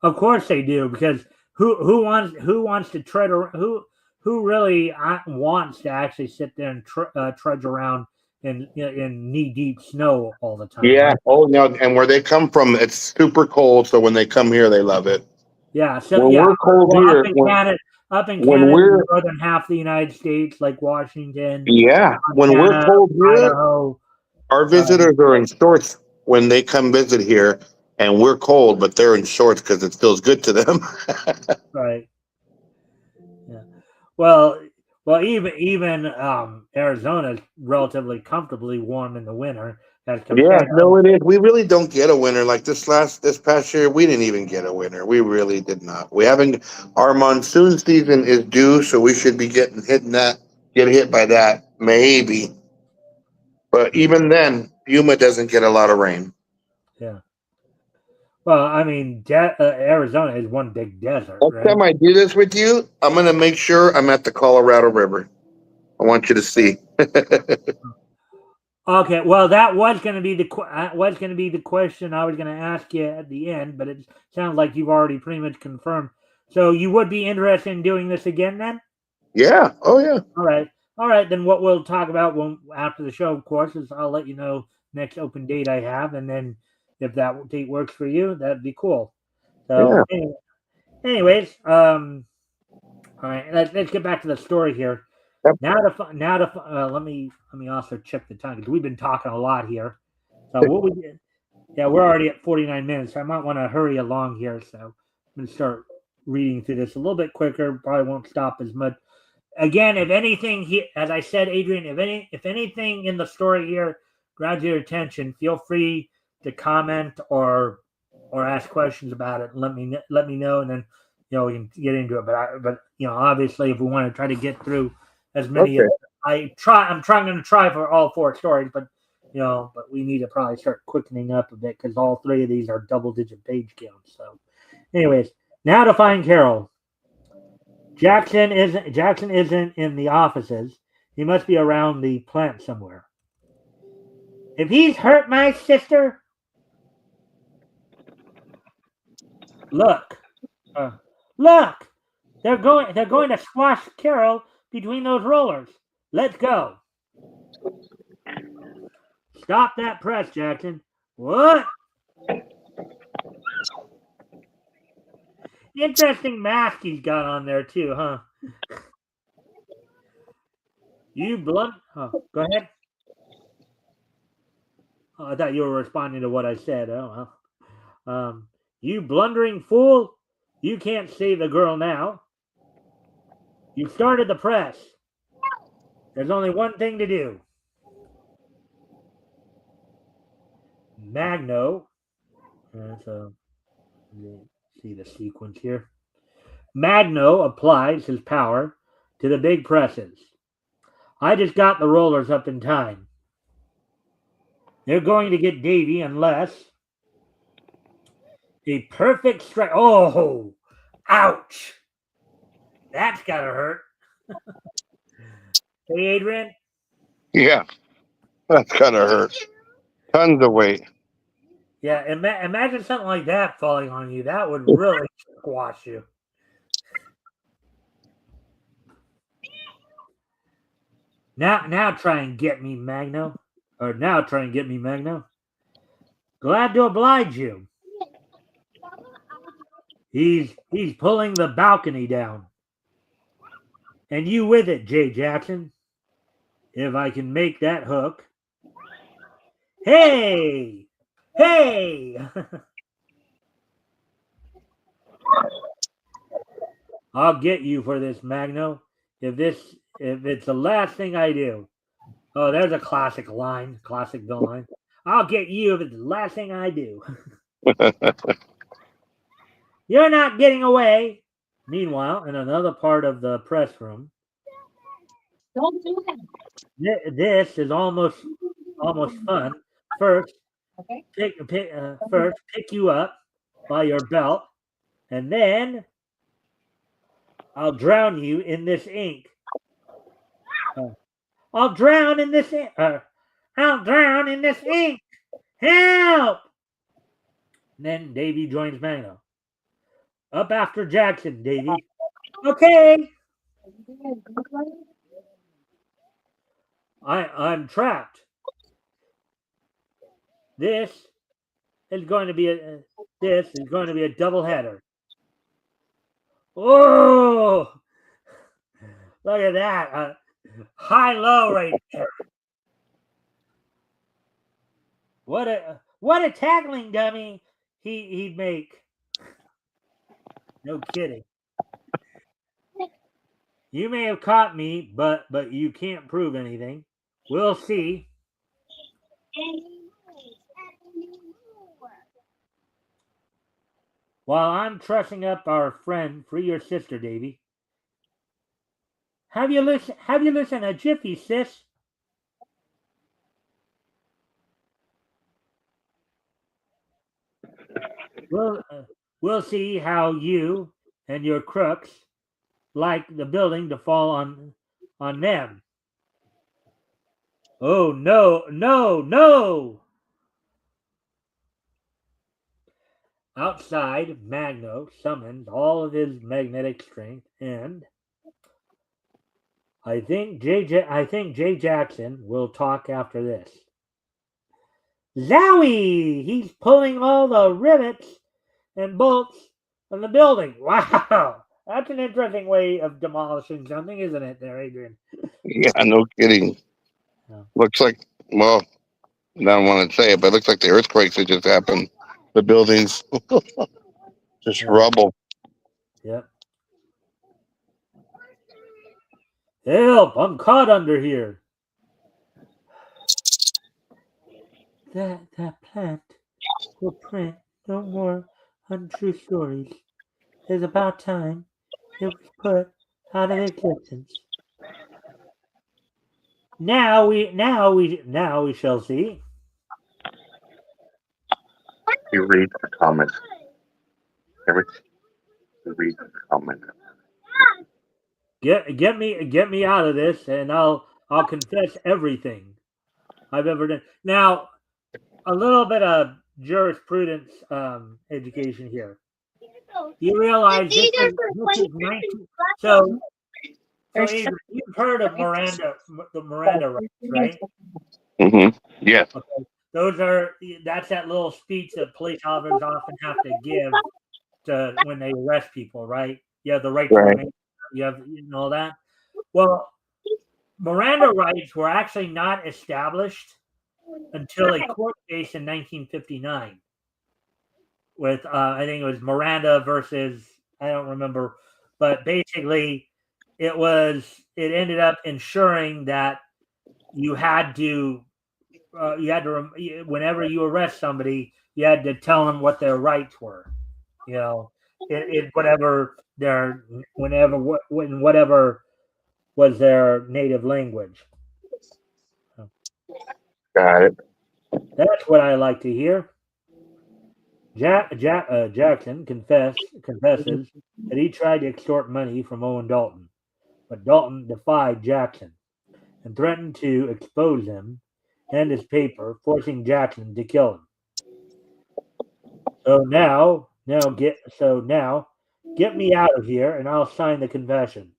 Of course they do, because who wants to tread who really wants to actually sit there and trudge around in knee deep snow all the time? Yeah. Right? Oh no, and where they come from, it's super cold. So when they come here, they love it. Yeah. So when we're cold here, up in Canada, northern half of the United States, like Washington. Yeah. When we're cold here, Idaho, our visitors are in shorts when they come visit here, and we're cold, but they're in shorts because it feels good to them. Right. Yeah. Well, even Arizona is relatively comfortably warm in the winter. No, it is. We really don't get a winter like this past year. We didn't even get a winter. We really did not. We haven't. Our monsoon season is due, so we should be get hit by that maybe. But even then, Yuma doesn't get a lot of rain. Yeah. Well, I mean, Arizona is one big desert. Next time I do this with you, I'm going to make sure I'm at the Colorado River. I want you to see. Okay, well, that was going to be the question I was going to ask you at the end, but it sounds like you've already pretty much confirmed. So you would be interested in doing this again, then? Yeah. Oh, yeah. All right. Then what we'll talk about after the show, of course, is I'll let you know next open date I have, and then if that date works for you, that'd be cool. So, anyways, all right, let's get back to the story here. Yep. Let me also check the time because we've been talking a lot here. So what we did, yeah, we're already at 49 minutes. So I might want to hurry along here. So I'm going to start reading through this a little bit quicker. Probably won't stop as much. Again, if anything, as I said, Adrian, if anything in the story here grabs your attention, feel free to comment or ask questions about it. And let me know, and then we can get into it. But obviously, if we want to try to get through as many Okay. I'm going to try for all 4 stories, but but we need to probably start quickening up a bit because all 3 of these are double-digit page counts. So, anyways, now to find Carol. Jackson isn't in the offices. He must be around the plant somewhere. If he's hurt my sister, look, they're going to squash Carol between those rollers. Let's go. Stop that press, Jackson. What? Interesting mask he's got on there too, huh? You blunt. Oh, go ahead. Oh, I thought you were responding to what I said. Oh well. You blundering fool! You can't save the girl now. You started the press. There's only one thing to do. Magno. So see the sequence here. Magno applies his power to the big presses. I just got the rollers up in time. They're going to get Davy unless a perfect strike. Oh, ouch! That's gotta hurt. Hey, Adrian. Yeah, that's gotta hurt. Tons of weight. Yeah, imagine something like that falling on you. That would really squash you. Now try and get me, Magno. Or now try and get me, Magno. Glad to oblige you. He's pulling the balcony down. And you with it, Jay Jackson. If I can make that hook. Hey! Hey! I'll get you for this, Magno. If it's the last thing I do. Oh, there's a classic villain line. I'll get you if it's the last thing I do. You're not getting away. Meanwhile, in another part of the press room, Don't do that. this is almost fun. First, Okay. pick you up by your belt, and then I'll drown you in this ink. I'll drown in this ink. I'll drown in this ink. Help! And then Davy joins Magno. Up after Jackson, Davy. Okay. I'm trapped. This is going to be a double header. Oh, look at that. High low right there. What a tackling dummy he'd make. No kidding. You may have caught me, but you can't prove anything. We'll see. While I'm trussing up our friend, free your sister, Davy. Have you listened a jiffy, sis? We'll see how you and your crooks like the building to fall on them. Oh, no, no, no! Outside, Magno summons all of his magnetic strength, and I think Jay Jackson will talk after this. Zowie! He's pulling all the rivets and bolts from the building. Wow! That's an interesting way of demolishing something, isn't it, there, Adrian? Yeah, no kidding. Yeah. Looks like, well, I don't want to say it, but it looks like the earthquakes that just happened. The buildings, just Yeah. rubble. Yep. Help! I'm caught under here. That plant will print no more untrue stories. It's about time it was put out of existence. Now we shall see. You read the comments. Everything. You read the comments. Get me out of this, and I'll confess everything I've ever done. Now, a little bit of jurisprudence education here. You realize this is 19. So Adrian, you've heard of the Miranda rights, right? Mm-hmm. Yes. Okay. That's that little speech that police officers often have to give to when they arrest people, right? You have the right to Right. remain. You have all that. Well, Miranda rights were actually not established until a court case in 1959 with I think it was Miranda versus I don't remember, but basically it ended up ensuring that you had to whenever you arrest somebody, you had to tell them what their rights were. You know, in whatever whatever was their native language. Got it. That's what I like to hear. Jackson confesses that he tried to extort money from Owen Dalton, but Dalton defied Jackson and threatened to expose him and his paper, forcing Jackson to kill him. So now get me out of here, and I'll sign the confession.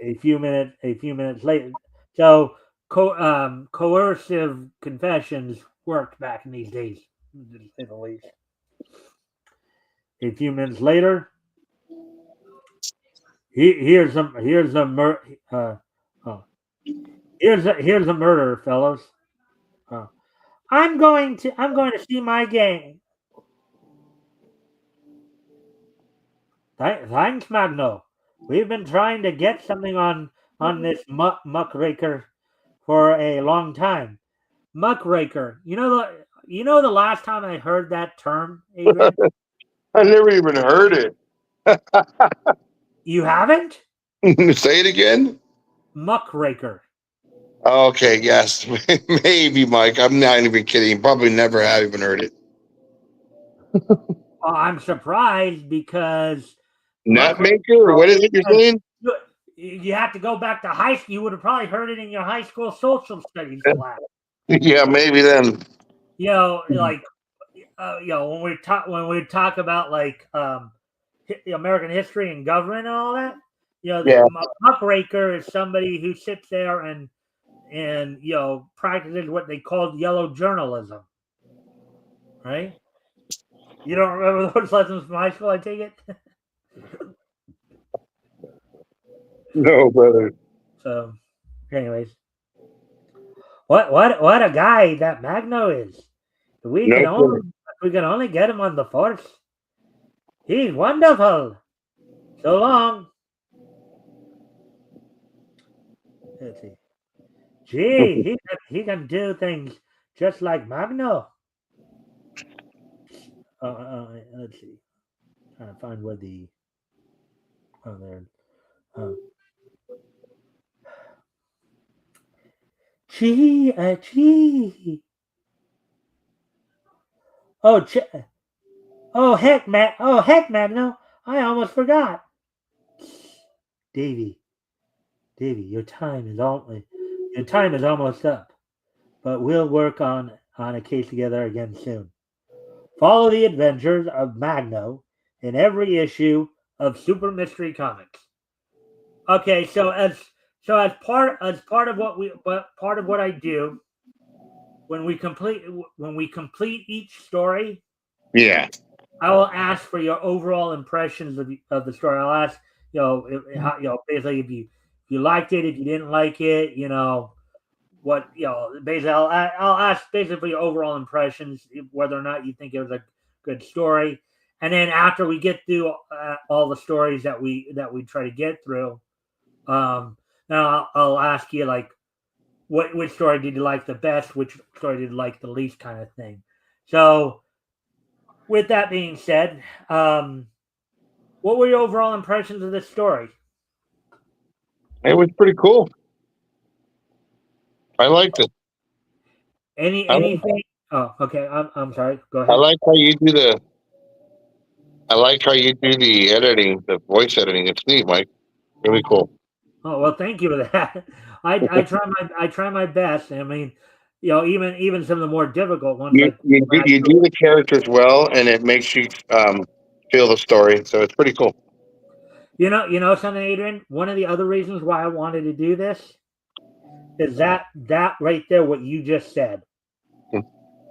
A few minutes later, so coercive confessions worked back in these days, to say the least. A few minutes later, here's a murder, fellows. I'm going to see my game. Thanks, Magno. We've been trying to get something on this muckraker for a long time. Muckraker. You know the last time I heard that term, Adrian? I never even heard it. You haven't? Say it again. Muckraker. Okay, yes, maybe, Mike. I'm not even kidding. Probably never have even heard it. I'm surprised because Nutmaker, or what is it you're saying? you have to go back to high school. You would have probably heard it in your high school social studies class. Yeah, maybe then. Like when we talk about like American history and government and all that, the muckraker is somebody who sits there and practices what they called yellow journalism, right? You don't remember those lessons from high school, I take it? No, brother. So, anyways, what a guy that Magno is. If we can only get him on the force. He's wonderful. So long. Let's see. Gee, he can do things just like Magno. Let's see. Trying to find where the there. Gee. Oh heck, Magno! I almost forgot. Davy, your time is almost up, but we'll work on a case together again soon. Follow the adventures of Magno in every issue of Super Mystery Comics. Okay, so as part of what I do when we complete each story. Yeah. I will ask for your overall impressions of the story. I'll ask, basically if you liked it, if you didn't like it, what basically I'll ask basically for your overall impressions, whether or not you think it was a good story, and then after we get through all the stories that we try to get through, now I'll ask you like which story did you like the best, which story did you like the least, kind of thing. So with that being said, what were your overall impressions of this story? It was pretty cool. I liked it. Anything? Oh, okay. I'm sorry. Go I ahead. like how you do the. I like how you do the editing, the voice editing. It's neat, Mike. Really cool. Oh well, thank you for that. I try my best. I mean, even some of the more difficult ones, like You do the characters well, and it makes you feel the story. So it's pretty cool. Something, Adrian. One of the other reasons why I wanted to do this is that right there, what you just said,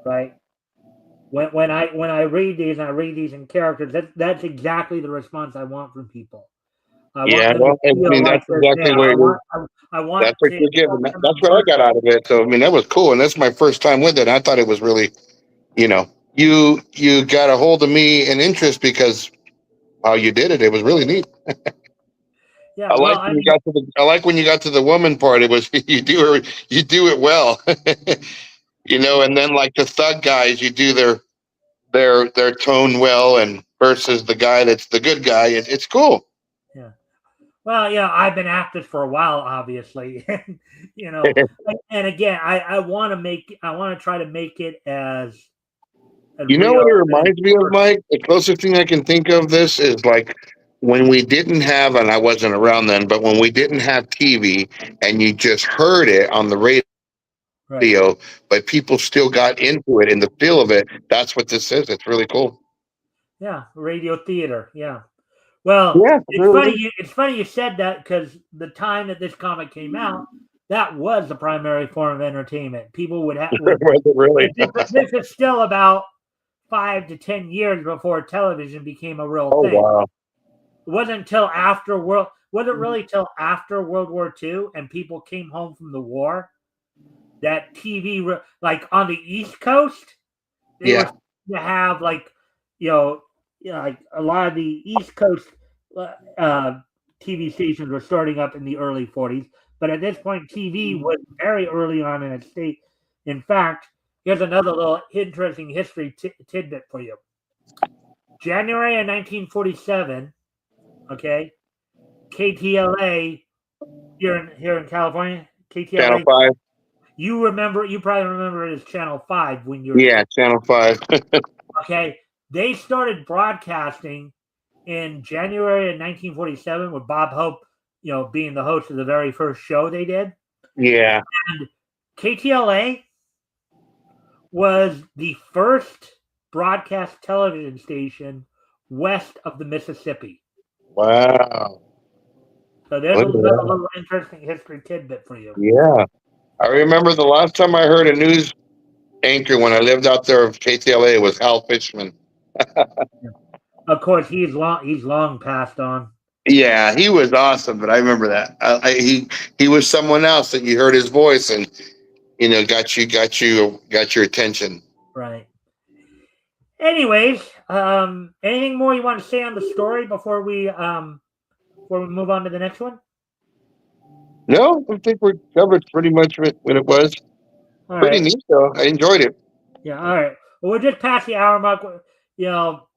right? When I read these and I read these in characters, that's exactly the response I want from people. I want them to feel like that's they're exactly there. what I want that's what to you're giving. That's what I got out of it. So I mean, that was cool, and that's my first time with it. I thought it was really, you got a hold of me and interest because how you did it. It was really neat. Yeah, well, I like when you got to the woman part. It was you do it well, and then like the thug guys, you do their tone well, and versus the guy that's the good guy. It's cool. yeah. Well, I've been active for a while, obviously, and again, I want to try to make it as You know real what it and reminds me of, Mike? The closest thing I can think of this is like when we didn't have, and I wasn't around then, but when we didn't have TV and you just heard it on the right. radio, but people still got into it and the feel of it. That's what this is. It's really cool. Yeah, radio theater. Yeah. Well, Yeah, it it's really funny. is. It's funny you said that because the time that this comic came out, that was the primary form of entertainment. People would have would. Was it really? This is still about 5 to 10 years before television became a real Oh thing. wow. It wasn't really till after World War II and people came home from the war that TV, like on the East Coast, they were Yeah. to have like, like a lot of the East Coast TV stations were starting up in the early 40s. But at this point, TV was very early on in its state. In fact, here's another little interesting history tidbit for you. January of 1947, okay, KTLA here in California, KTLA. Channel 5. You probably remember it as Channel 5 when you were Yeah, Channel 5. okay. They started broadcasting in January of 1947 with Bob Hope, being the host of the very first show they did. Yeah. And KTLA was the first broadcast television station west of the Mississippi. Wow. So there's a little interesting history tidbit for you. Yeah. I remember the last time I heard a news anchor when I lived out there of KTLA was Hal Fishman. Of course, he's long passed on. Yeah, he was awesome, but I remember that. He was someone else that you heard his voice and got your attention. Right. Anyways, anything more you want to say on the story before we move on to the next one? No, I think we covered pretty much what it was. All Pretty right. neat though. I enjoyed it. Yeah. All right. Well, we're just past the hour mark. We'll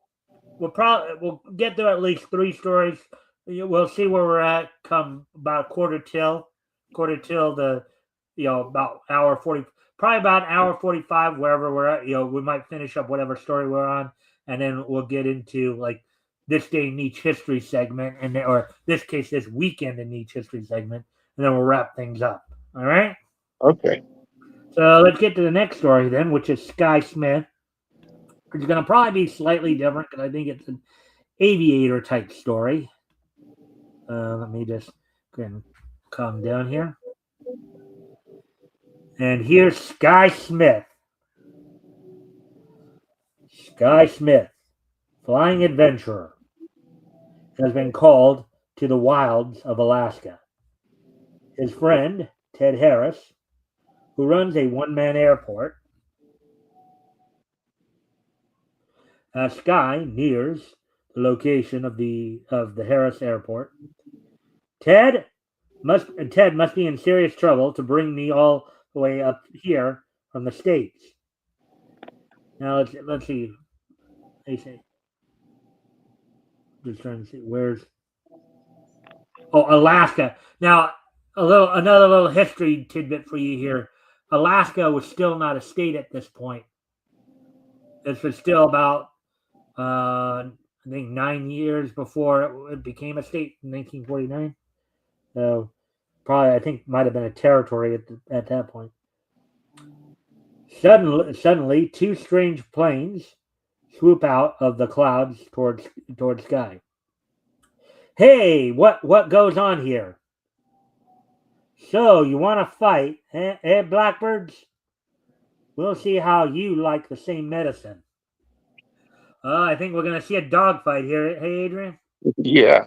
get through at least 3 stories. We'll see where we're at come about quarter till the about hour 40, probably about an hour 45, wherever we're at. We might finish up whatever story we're on, and then we'll get into like this day in Nietzsche history segment, or this case this weekend in Nietzsche history segment, and then we'll wrap things up. All right. Okay. So let's get to the next story then, which is Sky Smith. It's going to probably be slightly different because I think it's an aviator type story. Let me just go ahead and calm down here. And here's Sky Smith. Sky Smith, flying adventurer, has been called to the wilds of Alaska. His friend, Ted Harris, who runs a one-man airport, Sky nears the location of the Harris Airport. Ted must be in serious trouble to bring me all the way up here from the States. Now let's see. They say, just trying to see where's Alaska. Now another little history tidbit for you here. Alaska was still not a state at this point. This was still about I think 9 years before it became a state in 1949. So probably I think might have been a territory at that point. Suddenly, two strange planes swoop out of the clouds towards Sky. Hey, what goes on here? So you want to fight, eh, blackbirds? We'll see how you like the same medicine. I think we're gonna see a dogfight here. Hey, Adrian. Yeah.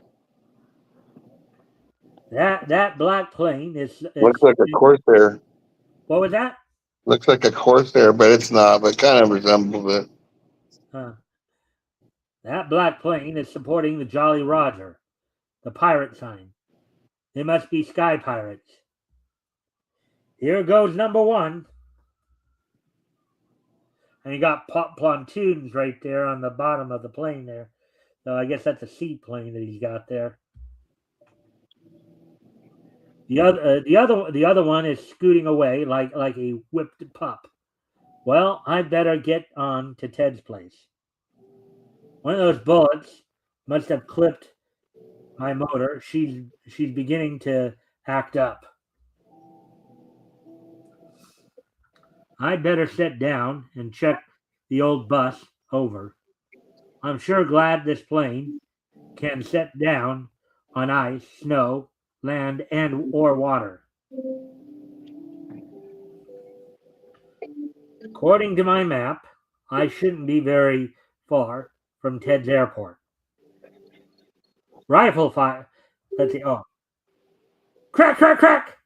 That black plane is Looks like a Corsair. What was that? Looks like a Corsair, but it's not. But kind of resembles it. That black plane is supporting the Jolly Roger, the pirate sign. They must be sky pirates. Here goes number one. And you got pontoons right there on the bottom of the plane there. So I guess that's a seaplane that he's got there. The other one is scooting away like a whipped pup. Well, I better get on to Ted's place. One of those bullets must have clipped my motor. She's beginning to act up. I'd better sit down and check the old bus over. I'm sure glad this plane can set down on ice, snow, land, and or water. According to my map, I shouldn't be very far from Ted's airport. Rifle fire. Let's see. Oh. Crack, crack, crack.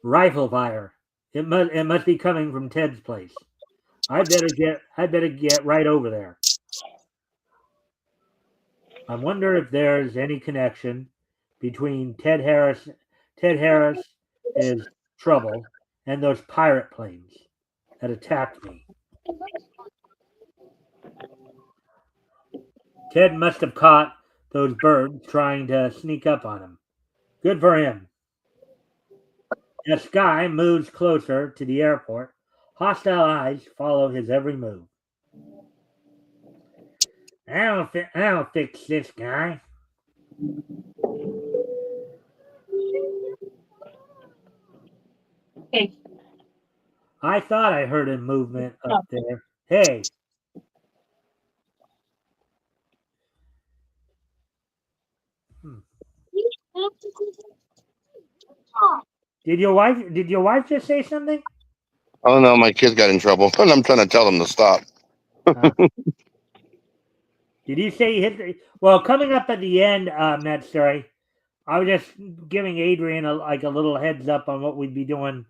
Rifle fire. It must be coming from Ted's place. I better get right over there. I wonder if there's any connection between Ted Harris is trouble and those pirate planes that attacked me. Ted must have caught those birds trying to sneak up on him. Good for him. As Sky moves closer to the airport, hostile eyes follow his every move. I'll fix this guy. Okay. I thought I heard a movement up there. Hey. Did your wife just say something? Oh no, my kid got in trouble, and I'm trying to tell them to stop. Did you say history? Well, coming up at the end, that story, I was just giving Adrian a little heads up on what we'd be doing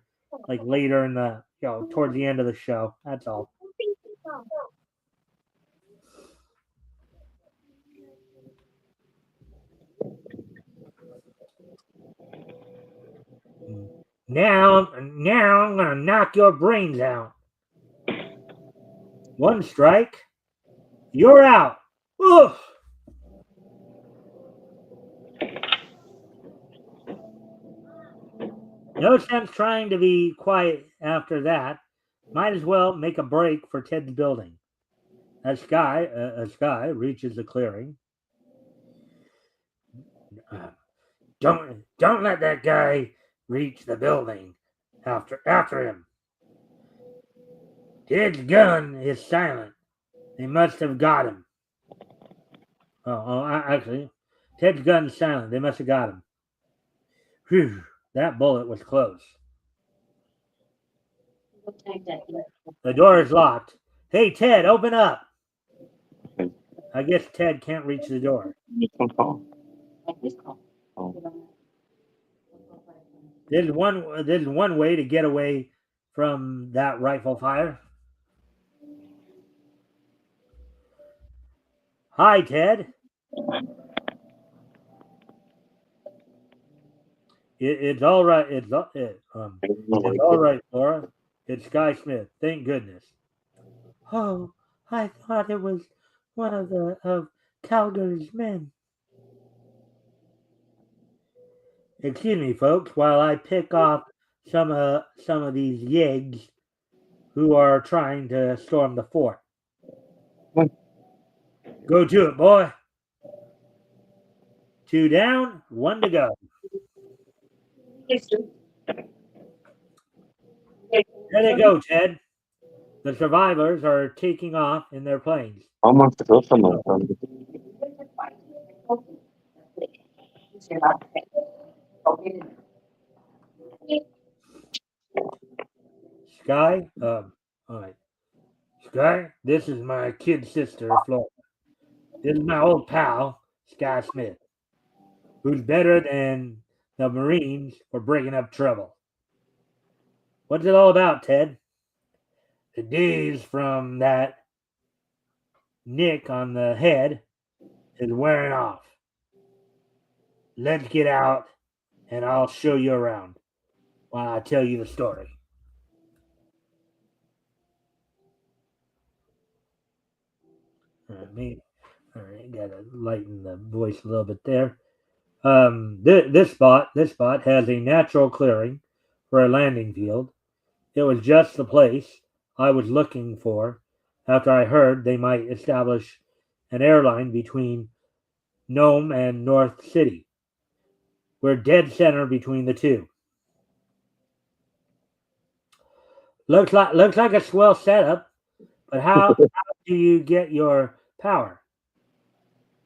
like later in the towards the end of the show. That's all. Now I'm gonna knock your brains out. One strike, you're out. Oof. No sense trying to be quiet after that. Might as well make a break for Ted's building. As Sky reaches the clearing. Don't let that guy reach the building. After him. Ted's gun is silent. They must have got him. Actually, Ted's gun's silent. They must have got him. Whew, that bullet was close. The door is locked. Hey, Ted, open up. I guess Ted can't reach the door. There's one way to get away from that rifle fire. Hi, Ted. It's all right. It's all right, Laura. It's Guy Smith. Thank goodness. Oh, I thought it was one of Calgary's men. Excuse me, folks, while I pick off some of these yeggs who are trying to storm the fort. Go to it, boy. 2 down, 1 to go. There they go, Ted. The survivors are taking off in their planes. Almost to go somewhere. Sky, all right. Sky, this is my kid sister, Florida. This is my old pal, Sky Smith, who's better than the Marines for breaking up trouble. What's it all about, Ted? The days from that nick on the head is wearing off. Let's get out and I'll show you around while I tell you the story. All right, gotta lighten the voice a little bit there. This spot has a natural clearing for a landing field. It was just the place I was looking for after I heard they might establish an airline between Nome and North City. We're dead center between the two. Looks like a swell setup, but how do you get your power?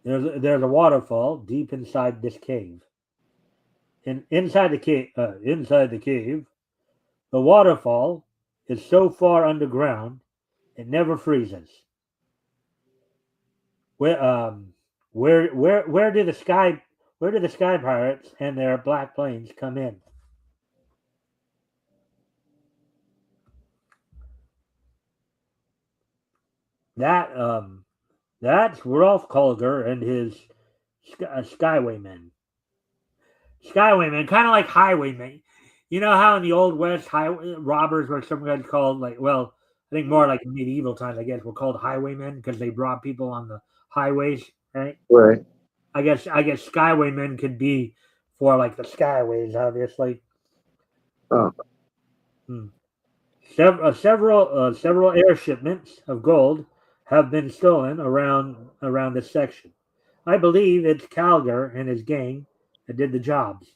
There's a waterfall deep inside this cave. Inside the cave, the waterfall is so far underground it never freezes. Where do the sky pirates and their black planes come in? That's Rolf Kolger and his Skywaymen. Skywaymen, kind of like highwaymen. You know how in the Old West, robbers were sometimes called I think more like medieval times, I guess, were called highwaymen because they robbed people on the highways, right? Right. I guess Skywaymen could be for like the skyways, obviously. Oh. Several air shipments of gold have been stolen around this section. I believe it's Calgar and his gang that did the jobs.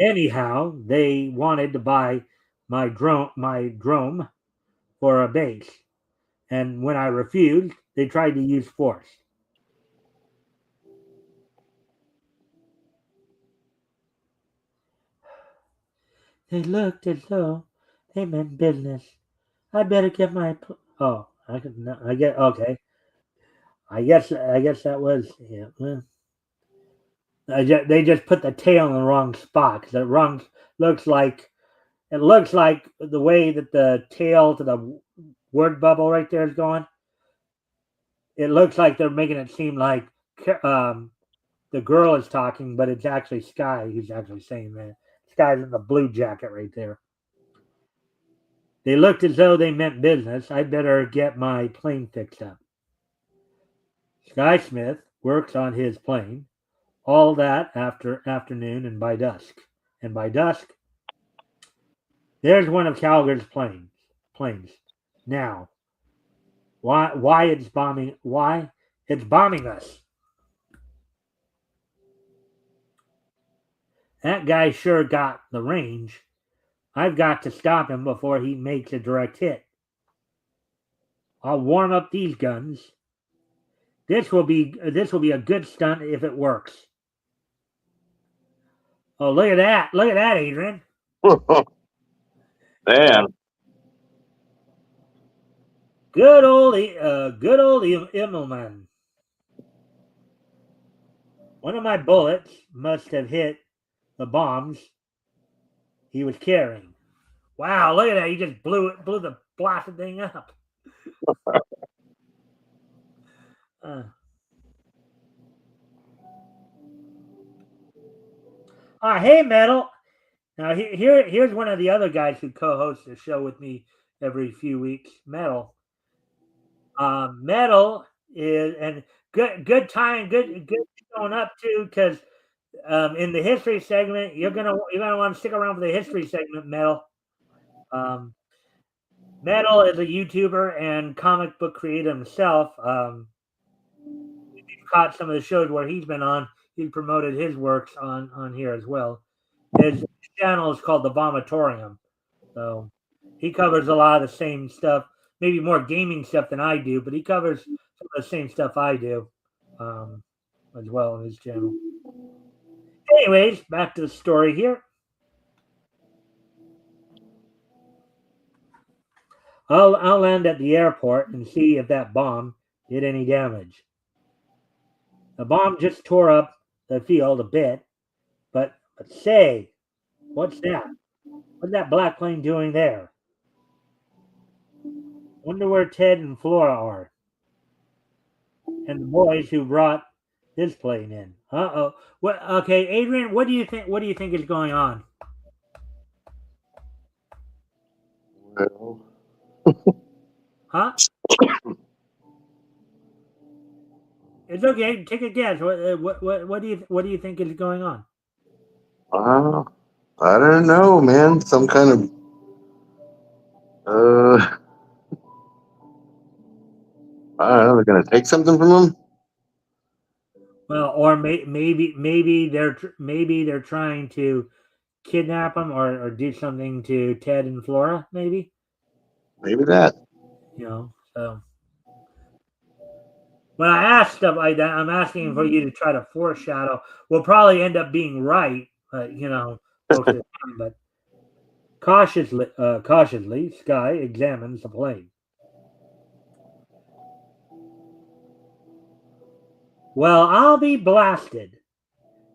Anyhow, they wanted to buy my drone for a base, and when I refused, they tried to use force. They looked as though they meant business. I better get my. I get okay. I guess that was yeah. They just put the tail in the wrong spot because it looks like the way that the tail to the word bubble right there is going. It looks like they're making it seem like the girl is talking, but it's actually Sky who's actually saying that. Sky's in the blue jacket right there. They looked as though they meant business. I'd better get my plane fixed up. Sky Smith works on his plane all that afternoon and by dusk. And by dusk, there's one of Calgar's planes. Now, why it's bombing us. That guy sure got the range. I've got to stop him before he makes a direct hit. I'll warm up these guns. This will be a good stunt if it works. Oh, look at that. Look at that, Adrian. Man. Good old Immelman. One of my bullets must have hit the bombs he was carrying. Wow, look at that. He just blew the blasted thing up. Hey, Metal. Now, here's one of the other guys who co-hosts the show with me every few weeks, Metal. Metal is, and good time, good showing up too, because in the history segment, you're gonna want to stick around for the history segment, Metal. Metal is a YouTuber and comic book creator himself. We've caught some of the shows where he's been on. He promoted his works on here as well. His channel is called The Vomitorium. So he covers a lot of the same stuff, maybe more gaming stuff than I do, but he covers some of the same stuff I do as well on his channel. Anyways, back to the story here. I'll land at the airport and see if that bomb did any damage. The bomb just tore up the field a bit, but say, what's that? What's that black plane doing there? Wonder where Ted and Flora are. And the boys who brought this plane in. Uh-oh. What? Okay, Adrian, what do you think? What do you think is going on? Well, Huh? It's okay. Take a guess. What do you think is going on? I don't know, man. Some kind of I don't know. They're gonna take something from him. Well, or maybe they're trying to kidnap him or do something to Ted and Flora. Maybe. Maybe that. So when I ask stuff like that, I'm asking for you to try to foreshadow. We'll probably end up being right, most of the time. But cautiously, Sky examines the plane. Well, I'll be blasted.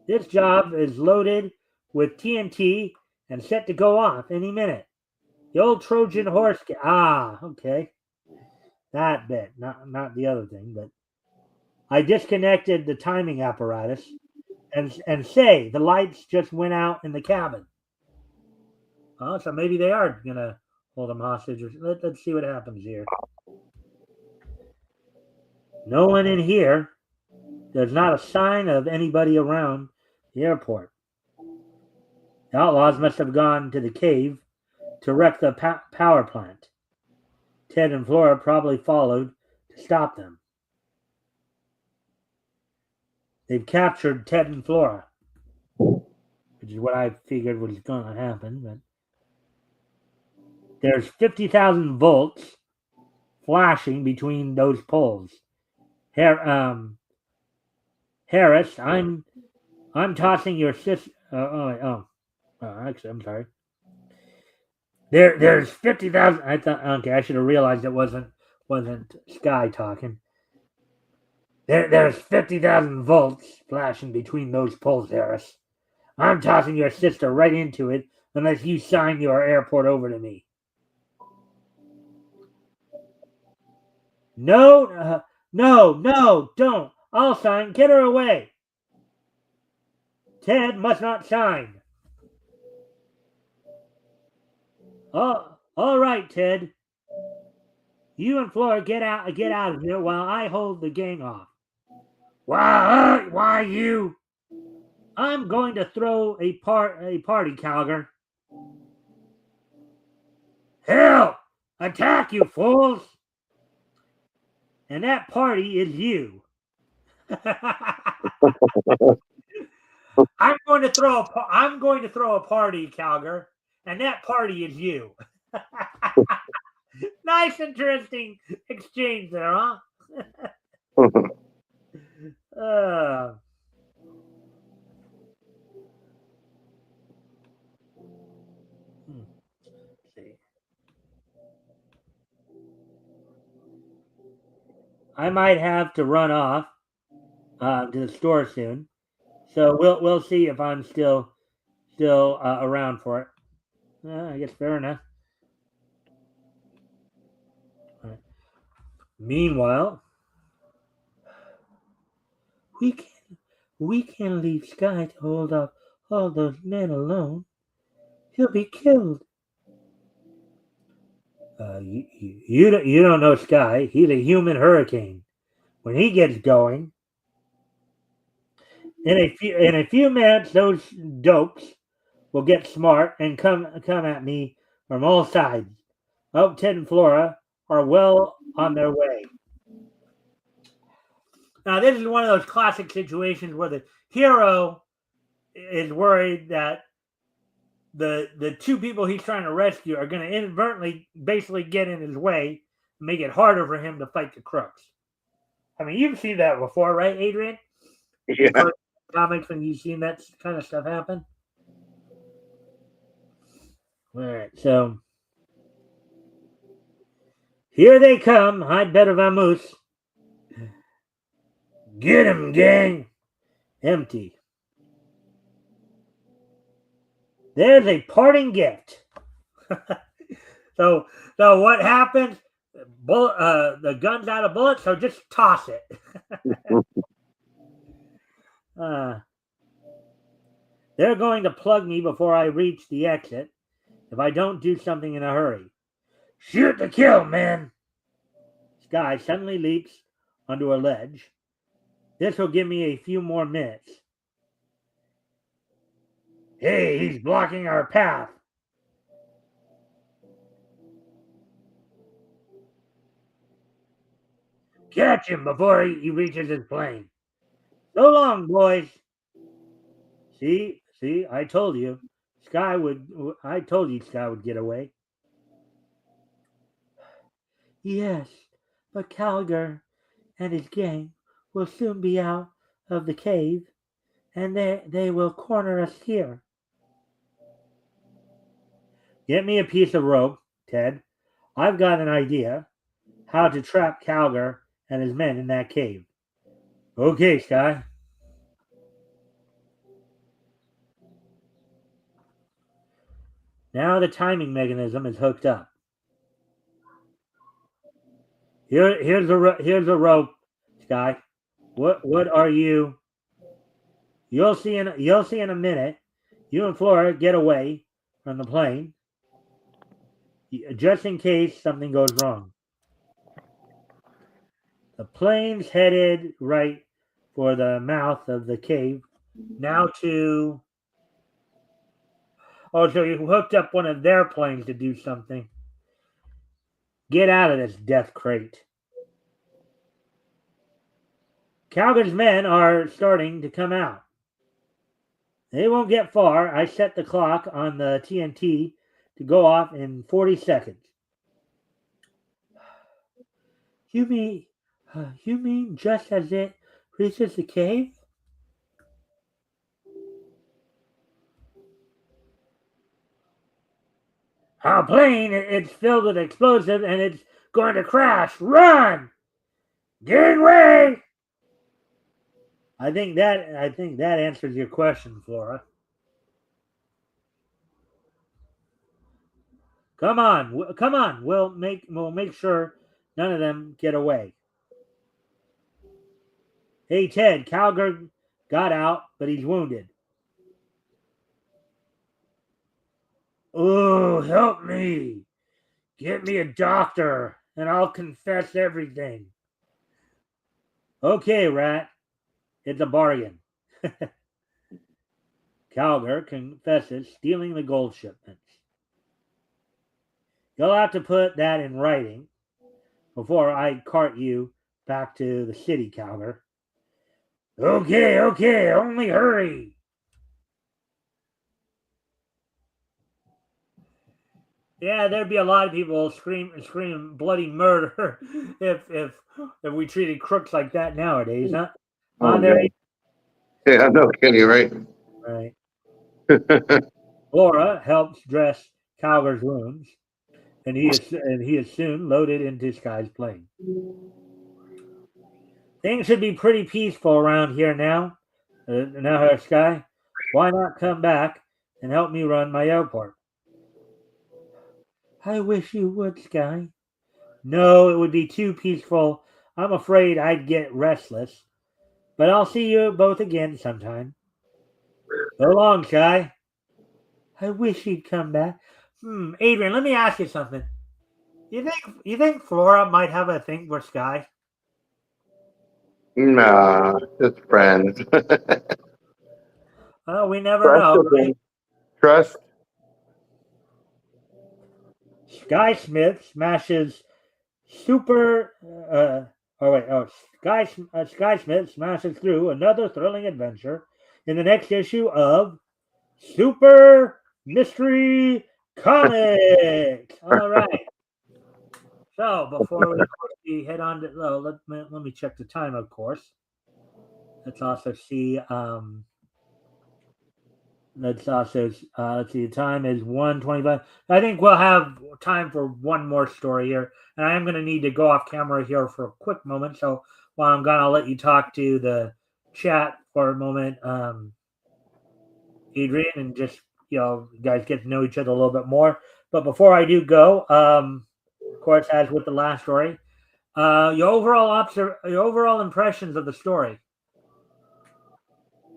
This job is loaded with TNT and set to go off any minute. The old Trojan horse. Okay. That bit, not the other thing, but I disconnected the timing apparatus and say the lights just went out in the cabin. Oh, so maybe they are gonna hold him hostage. Let's see what happens here. No one in here. There's not a sign of anybody around the airport. The outlaws must have gone to the cave to wreck the power plant. Ted and Flora probably followed to stop them. They've captured Ted and Flora, which is what I figured was going to happen. But there's 50,000 volts flashing between those poles. Harris, I'm tossing your sister. Actually, I'm sorry. There's 50,000. I thought, okay, I should have realized it wasn't Sky talking. There's 50,000 volts flashing between those poles, Harris. I'm tossing your sister right into it unless you sign your airport over to me. No, don't. I'll sign. Get her away. Ted must not sign. Oh, all right, Ted. You and Flora get out of here while I hold the gang off. Why you? I'm going to throw a party, Calgar. Hell, attack, you fools! And that party is you. I'm going to throw a party, Calgar, and that party is you. Nice, interesting exchange there, huh? Let's see. I might have to run off to the store soon, so we'll see if I'm still around for it. I guess fair enough. Right. Meanwhile, we can't leave Sky to hold off all those men alone. He'll be killed. You don't know Sky. He's a human hurricane. When he gets going, in a few minutes, those dopes will get smart and come at me from all sides. Hope Ted and Flora are well on their way. Now, this is one of those classic situations where the hero is worried that the two people he's trying to rescue are going to inadvertently basically get in his way and make it harder for him to fight the crooks. I mean, you've seen that before, right, Adrian? Yeah. Comics, when you've seen that kind of stuff happen. All right, so here they come. I'd better vamoose. Get him, gang. Empty. There's a parting gift. So what happens? The gun's out of bullets, so just toss it. They're going to plug me before I reach the exit if I don't do something in a hurry. Shoot to kill, man. Sky suddenly leaps onto a ledge. This will give me a few more minutes. Hey, he's blocking our path. Catch him before he reaches his plane. So long, boys. See, I told you. I told you Sky would get away. Yes, but Calgar and his gang will soon be out of the cave, and they will corner us here. Get me a piece of rope, Ted. I've got an idea how to trap Calgar and his men in that cave. Okay, Sky. Now the timing mechanism is hooked up. Here's a rope, Sky. What are you? You'll see in a minute. You and Flora get away from the plane, just in case something goes wrong. The plane's headed right for the mouth of the cave. Now to... Oh, so you hooked up one of their planes to do something. Get out of this death crate. Calgar's men are starting to come out. They won't get far. I set the clock on the TNT to go off in 40 seconds. You mean just as it reaches the cave? Our plane, it's filled with explosives and it's going to crash. Run! Gangway! I think that answers your question, Flora. Come on. We'll make sure none of them get away. Hey, Ted, Calgar got out, but he's wounded. Oh, help me. Get me a doctor, and I'll confess everything. Okay, Rat. It's a bargain. Calgar confesses stealing the gold shipments. You'll have to put that in writing before I cart you back to the city, Calgar. Okay, only hurry. Yeah, there'd be a lot of people scream bloody murder if we treated crooks like that nowadays, huh? Oh, yeah, no kidding, right? Right. Laura helps dress Calgar's wounds, and he is soon loaded into Sky's plane. Things should be pretty peaceful around here now. Now, Sky, why not come back and help me run my airport? I wish you would, Sky. No, it would be too peaceful. I'm afraid I'd get restless. But I'll see you both again sometime. So long, Sky. I wish you'd come back. Adrian, let me ask you something. You think Flora might have a thing for Sky? Nah, just friends. Oh, we never Trust know, right? again. Trust. Sky Smith smashes super. Sky Smith smashes through another thrilling adventure in the next issue of Super Mystery Comics. All right. So before we head on to let me check the time, of course. Let's also see. Let's see. The time is 1:25. I think we'll have time for one more story here, and I am going to need to go off camera here for a quick moment. So while I'm gone, I'll let you talk to the chat for a moment, Adrian, and just you guys get to know each other a little bit more. But before I do go, of course, as with the last story, your overall impressions of the story.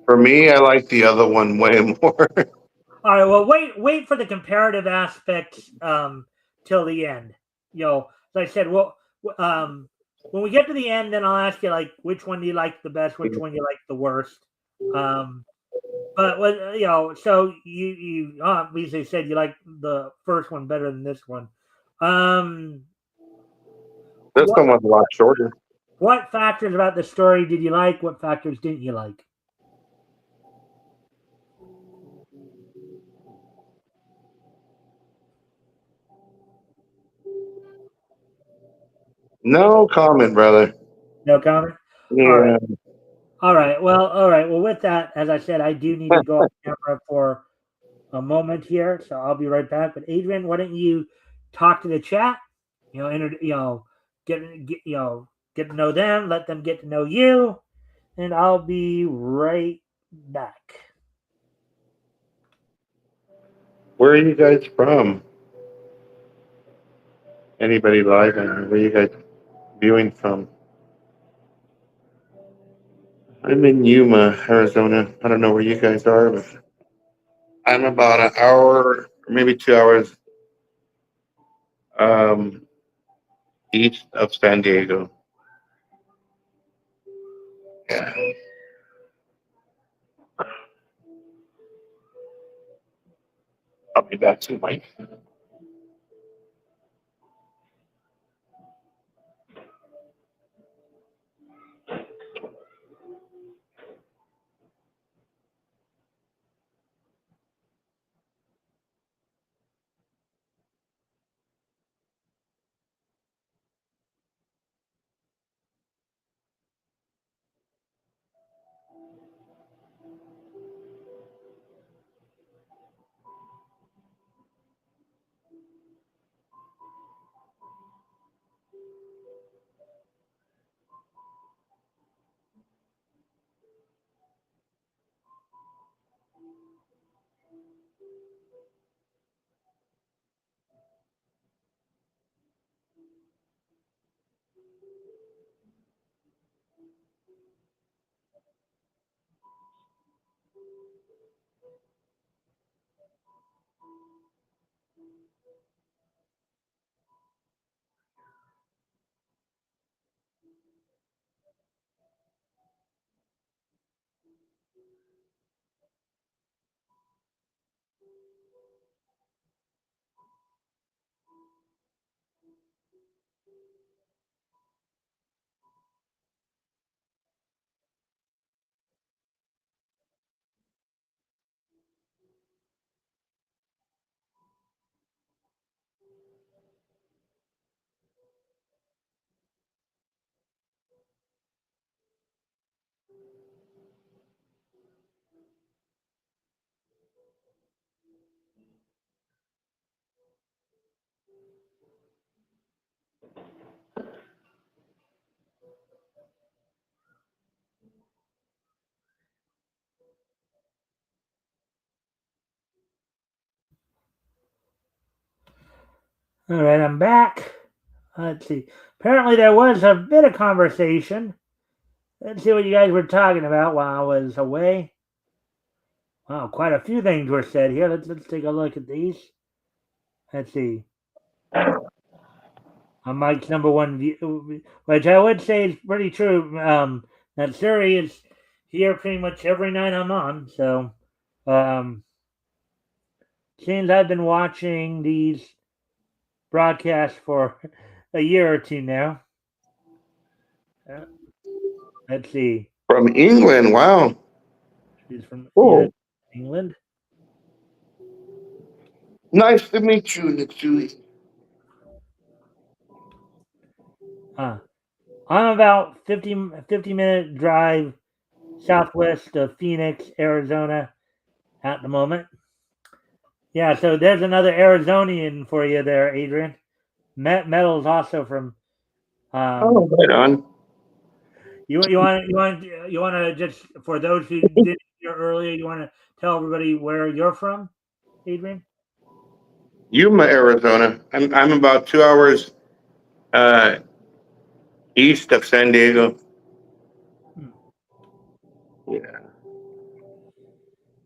For me, I like the other one way more. All right. Well, wait for the comparative aspects till the end. As I said, when we get to the end, then I'll ask you like which one do you like the best, which one you like the worst. But so you obviously said you like the first one better than this one. This What one was a lot shorter. what factors about the story did you like? What factors didn't you like? No comment, brother. No comment. All right. Yeah. All right. Well, all right. Well, with that, as I said, I do need to go off camera for a moment here, so I'll be right back. But Adrian, why don't you talk to the chat? Get to know them, let them get to know you, and I'll be right back. Where are you guys from? Anybody live? And where are you guys viewing from? I'm in Yuma, Arizona. I don't know where you guys are, but I'm about an hour, or maybe 2 hours um, east of San Diego. Yeah. I'll be back soon, Mike. All right, I'm back. Let's see. Apparently, there was a bit of conversation. Let's see what you guys were talking about while I was away. Wow, quite a few things were said here. Let's take a look at these. Let's see. On Mike's number one view, which I would say is pretty true. That Suri is here pretty much every night I'm on. So, seems I've been watching these broadcasts for a year or two now. Let's see. From England. Wow. She's from England. Nice to meet you, Nitsui. I'm about 50-minute drive southwest of Phoenix, Arizona at the moment. Yeah, so there's another Arizonian for you there, Adrian. Metal's also from. Right on. You want to just, for those who didn't hear earlier, you want to tell everybody where you're from, Adrian? Yuma, Arizona. I'm about 2 hours east of San Diego. Yeah.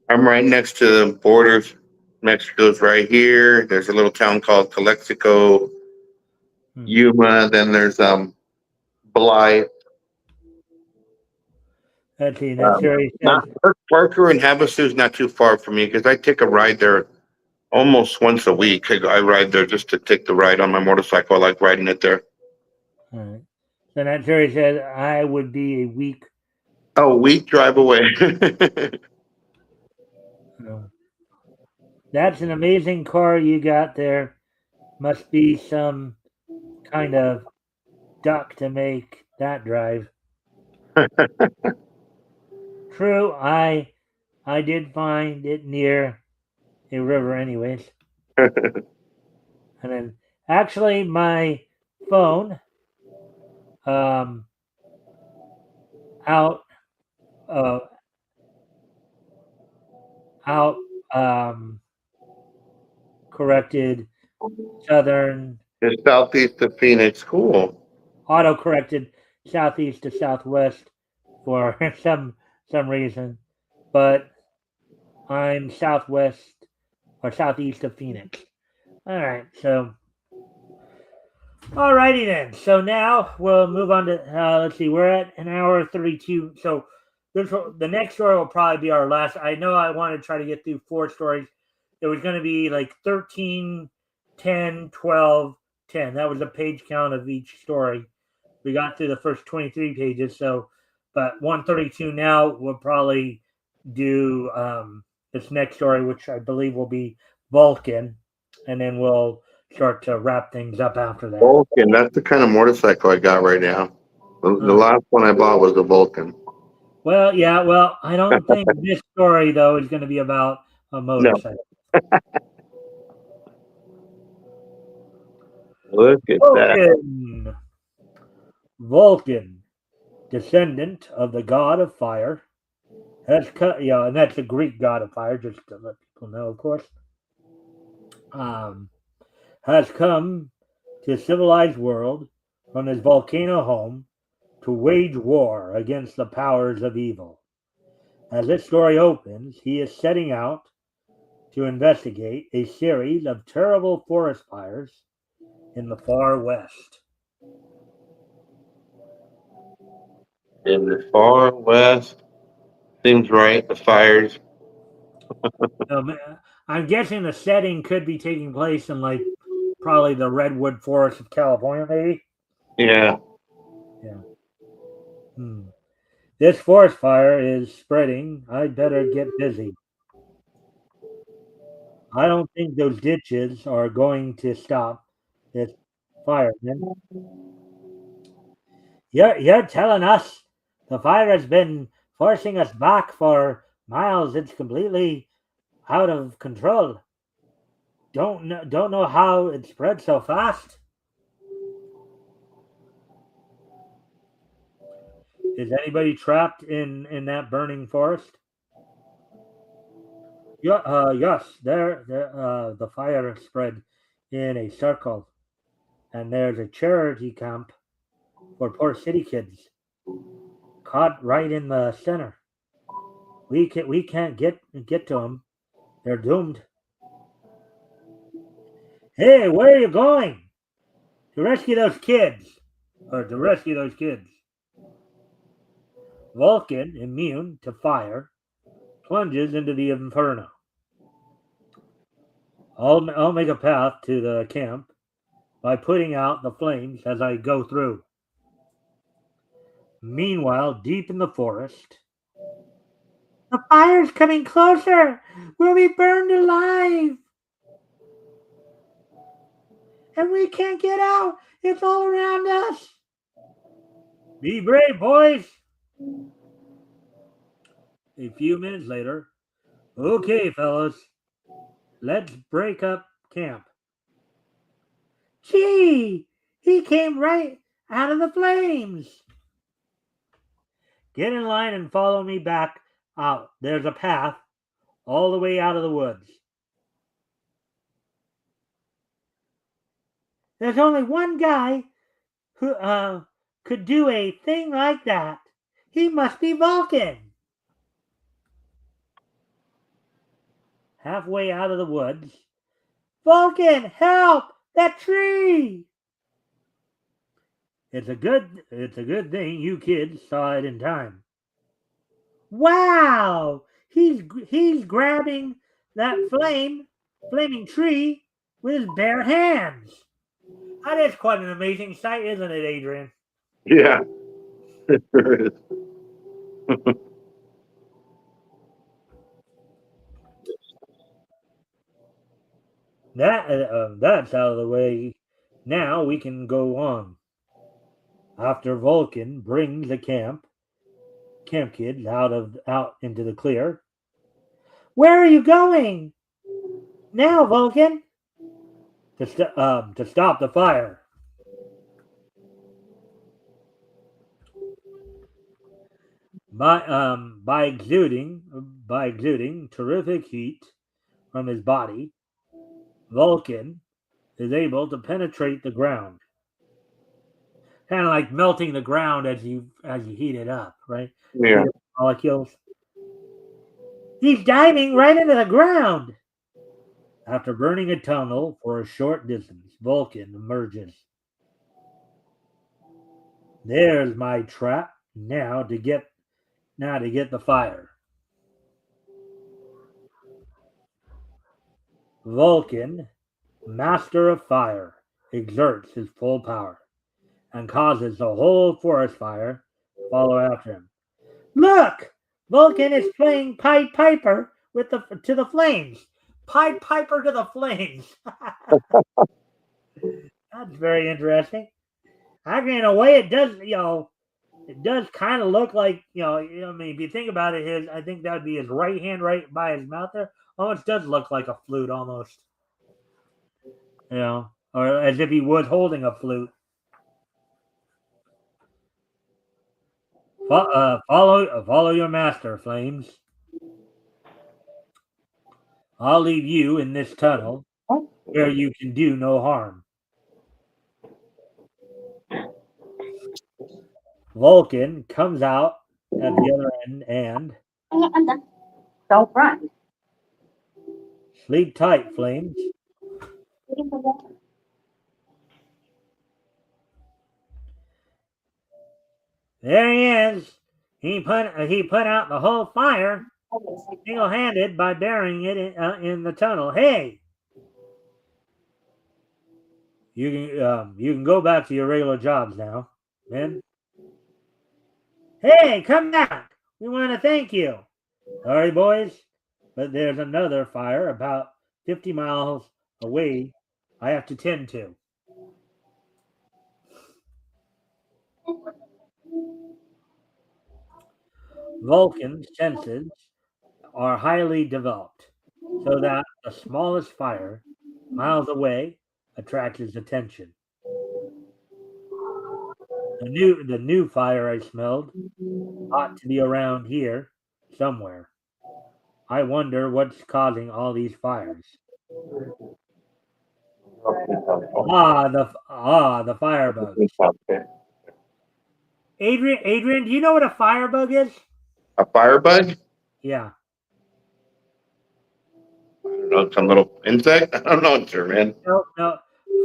I'm right next to the borders. Mexico's right here. There's a little town called Calexico, Yuma. Then there's Blythe. Let's see. That's where he says. Parker and Havasu is not too far from me because I take a ride there almost once a week. I ride there just to take the ride on my motorcycle. I like riding it there. All right. So that's where he said I would be a week. Oh, week drive away. That's an amazing car you got there. Must be some kind of duck to make that drive. True, I did find it near a river anyways. And then actually my phone corrected southern. It's southeast of Phoenix. Cool. Auto corrected southeast to southwest for some reason, but I'm southwest or southeast of Phoenix. All right, so alrighty then. So now we'll move on to let's see. We're at an hour 32. So the next story will probably be our last. I know I want to try to get through 4 stories. It was going to be like 13, 10, 12, 10. That was the page count of each story. We got through the first 23 pages. So, but 132 now we'll probably do this next story, which I believe will be Vulcan, and then we'll start to wrap things up after that. Vulcan, that's the kind of motorcycle I got right now. The last one I bought was a Vulcan. Well, yeah, well, I don't think this story, though, is going to be about a motorcycle. No. Look at that. Vulcan, descendant of the god of fire, and that's a Greek god of fire, just to let people know, of course, has come to a civilized world from his volcano home to wage war against the powers of evil. As this story opens, he is setting out to investigate a series of terrible forest fires in the far west. In the far west, seems right. The fires. I'm guessing the setting could be taking place in like probably the redwood forest of California, maybe. Yeah. This forest fire is spreading. I'd better get busy. I don't think those ditches are going to stop this fire. You're telling us the fire has been forcing us back for miles. It's completely out of control. Don't know how it spread so fast. Is anybody trapped in that burning forest? Yes, there the fire spread in a circle, and there's a charity camp for poor city kids caught right in the center. We can't get to them. They're doomed. Hey, where are you going? To rescue those kids. Vulcan, immune to fire, plunges into the inferno. I'll make a path to the camp by putting out the flames as I go through. Meanwhile, deep in the forest, the fire's coming closer. We'll be burned alive. And we can't get out. It's all around us. Be brave, boys. A few minutes later, okay, fellas, let's break up camp. Gee, he came right out of the flames. Get in line and follow me back out. There's a path all the way out of the woods. There's only one guy who could do a thing like that. He must be Vulcan. Halfway out of the woods, Vulcan, help! That tree! It's a good thing you kids saw it in time. Wow! He's grabbing that flaming tree with his bare hands. That is quite an amazing sight, isn't it, Adrian? Yeah, it sure is. That's out of the way. Now we can go on. After Vulcan brings the camp kids out into the clear. Where are you going? Now, Vulcan. To stop the fire. By exuding terrific heat from his body, Vulcan is able to penetrate the ground. Kind of like melting the ground as you heat it up, right? Yeah. Molecules. He's diving right into the ground. After burning a tunnel for a short distance, Vulcan emerges. There's my trap now to get the fire. Vulcan, master of fire, exerts his full power and causes the whole forest fire to follow after him. Look! Vulcan is playing Pied Piper to the flames. Pied Piper to the flames. That's very interesting. Actually, in a way, it does, it does kind of look like, I mean, if you think about it, I think that would be his right hand right by his mouth there. Almost does look like a flute, almost. Or as if he was holding a flute. Follow your master, Flames. I'll leave you in this tunnel where you can do no harm. Vulcan comes out at the other end and... Don't run. Sleep tight, Flames. There he is. He put out the whole fire single-handed by burying it in the tunnel. Hey, you can go back to your regular jobs now, men. Hey, come back. We want to thank you. Sorry, boys, but there's another fire about 50 miles away I have to tend to. Vulcan's senses are highly developed, so that the smallest fire miles away attracts his attention. The new fire I smelled ought to be around here somewhere. I wonder what's causing all these fires. The firebugs. Adrian, do you know what a firebug is? A firebug? Yeah. I don't know, some little insect? I don't know, sir, man. No.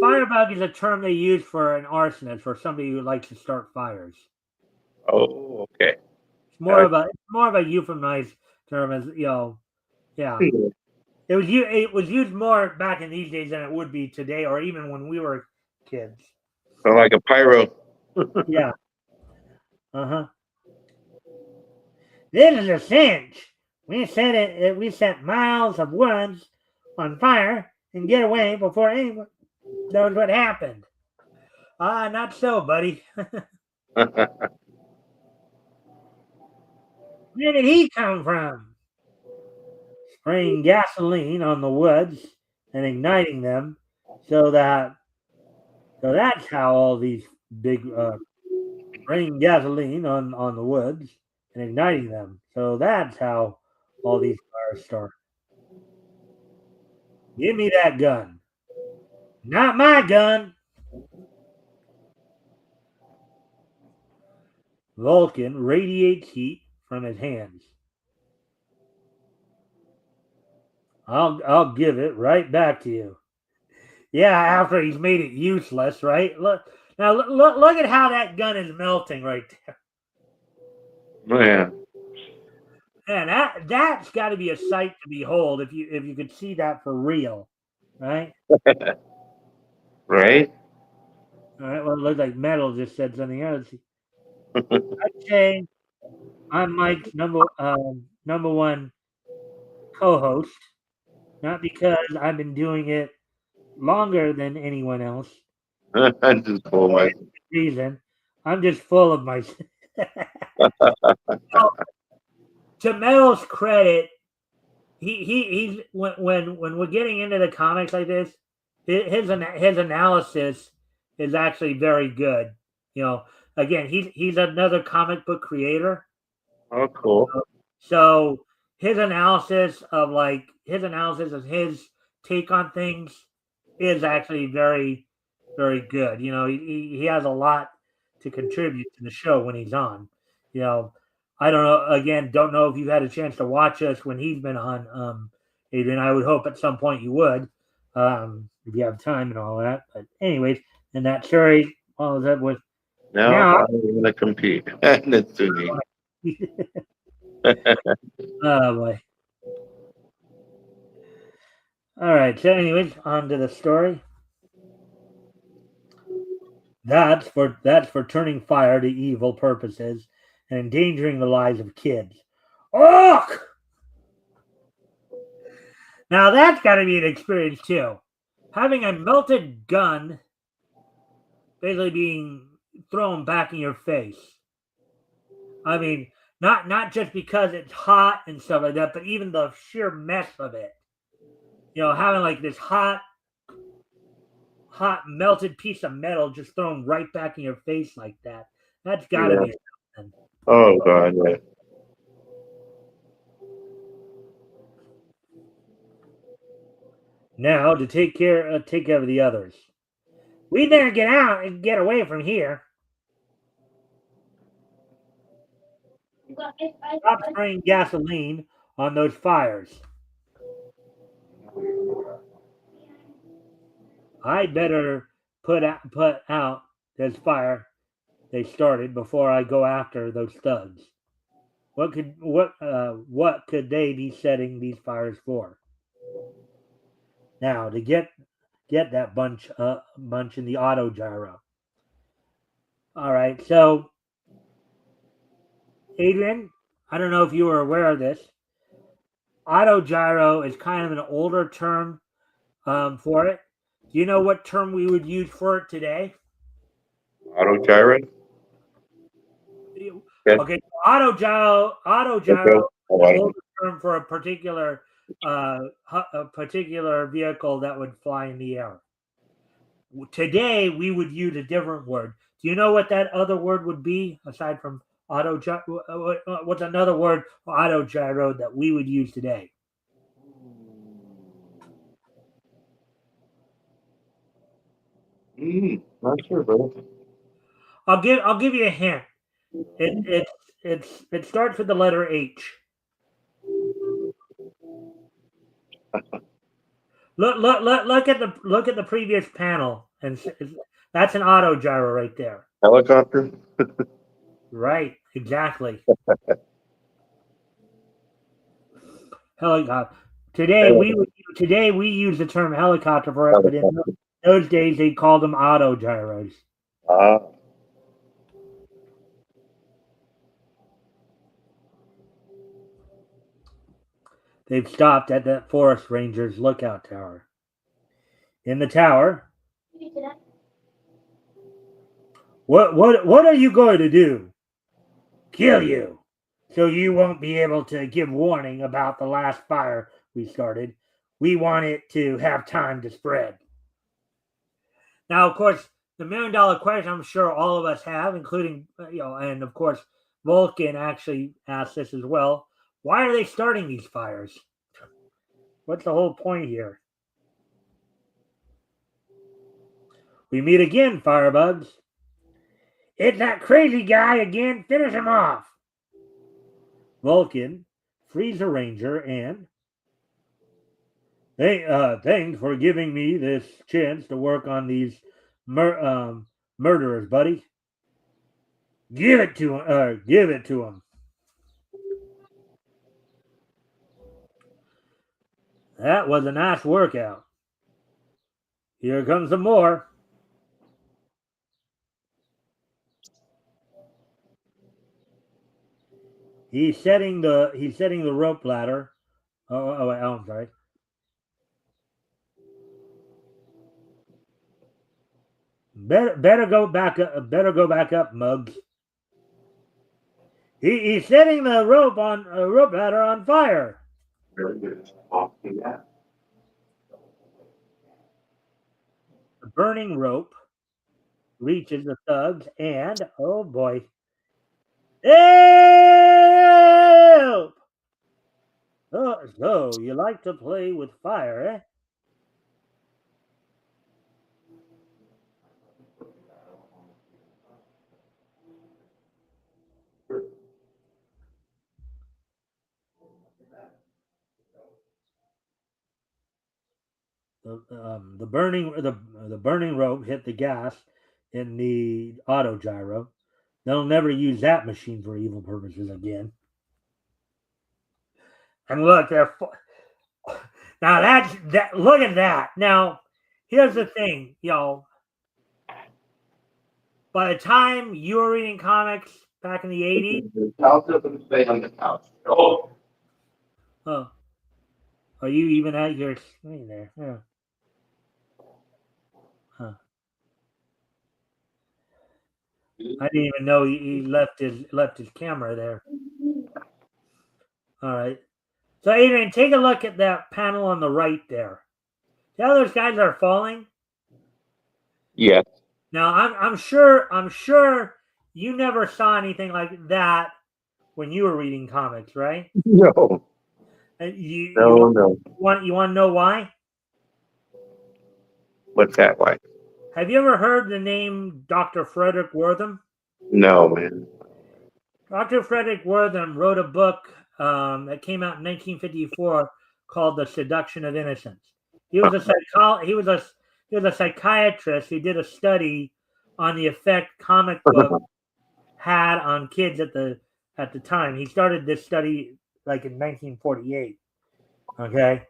Firebug is a term they use for an arsonist or somebody who likes to start fires. Oh, okay. It's more of a euphemized term, as you know. Yeah. It was used more back in these days than it would be today, or even when we were kids. So like a pyro. Yeah. Uh-huh. This is a cinch. We set miles of woods on fire and get away before anyone knows what happened. Not so, buddy. Where did he come from? Spraying gasoline on the woods and igniting them, so that's how all these big spraying gasoline on the woods and igniting them. So that's how all these fires start. Give me that gun. Not my gun. Vulcan radiates heat from his hands. I'll give it right back to you. Yeah, after he's made it useless, right? Look at how that gun is melting right there. Oh, yeah. Man, that's got to be a sight to behold if you could see that for real, right? Right? All right. Well, it looks like Metal just said something else. I'd say I'm Mike's number one co-host, not because I've been doing it longer than anyone else. That's just cool, Mike. Reason I'm just full of myself. To Metal's credit, he's when we're getting into the comics like this, his analysis is actually very good. You know, again, he's another comic book creator. Oh, cool. So his analysis of his take on things is actually very, very good. You know, he has a lot to contribute to the show when he's on. You know, I don't know. Again, don't know if you've had a chance to watch us when he's been on, Adrian. I would hope at some point you would, if you have time and all that. But anyways, and that story follows up with. No, Now, I'm going to compete. That's too neat. Oh boy. All right. So, anyways, on to the story. That's for turning fire to evil purposes and endangering the lives of kids. Oh! Now that's got to be an experience too. Having a melted gun basically being thrown back in your face. I mean, not just because it's hot and stuff like that, but even the sheer mess of it. You know, having like this hot melted piece of metal just thrown right back in your face like that. That's got to be something. Oh, God, yeah. Now to take care of the others. We better get out and get away from here. Stop spraying gasoline on those fires. I better put out this fire they started before I go after those thugs. What could they be setting these fires for? Now to get that bunch in the auto gyro. All right, so Adrian, I don't know if you were aware of this. Auto gyro is kind of an older term for it. Do you know what term we would use for it today? Auto gyro? Okay, auto gyro is an older term for a particular vehicle that would fly in the air. Today, we would use a different word. Do you know what that other word would be aside from auto gyro? What's another word for auto gyro that we would use today? Not sure, bro. I'll give you a hint. It starts with the letter H. Look at the previous panel, and that's an auto gyro right there. Helicopter. Right, exactly. Helicopter. Today we use the term helicopter for it, but in those days they called them auto gyros. They've stopped at that forest ranger's lookout tower. In the tower, what are you going to do? Kill you, so you won't be able to give warning about the last fire we started. We want it to have time to spread. Now, of course, the $1 million question I'm sure all of us have, including, and of course, Vulcan actually asked this as well. Why are they starting these fires? What's the whole point here? We meet again, Firebugs. It's that crazy guy again. Finish him off. Vulcan frees the ranger and thanks for giving me this chance to work on these murderers, buddy. Give it to him. Give it to him. That was a nice workout. Here comes some more. He's setting the rope ladder. Oh, I'm sorry. Better go back up. Better go back up, Muggs. He's setting the rope ladder on fire. Very good. Yeah. The burning rope reaches the thugs, and oh boy, help! Oh, so you like to play with fire, eh? The burning rope hit the gas in the auto gyro. They'll never use that machine for evil purposes again. And look, now that's that. Look at that. Now, here's the thing, by the time you were reading comics back in the 80s, The couch doesn't stay on the couch. Oh. Are you even at your screen there? Yeah. Huh. I didn't even know he left his camera there. All right. So Adrian, take a look at that panel on the right there. See how those guys are falling? Yes. Now I'm sure you never saw anything like that when you were reading comics, right? No. You want to know why? What's that like? Have you ever heard the name Dr. Frederick Wortham? No, man. Dr. Frederick Wortham wrote a book that came out in 1954 called The Seduction of Innocence. He was a psychiatrist. He did a study on the effect comic book had on kids at the time. He started this study like in 1948. Okay.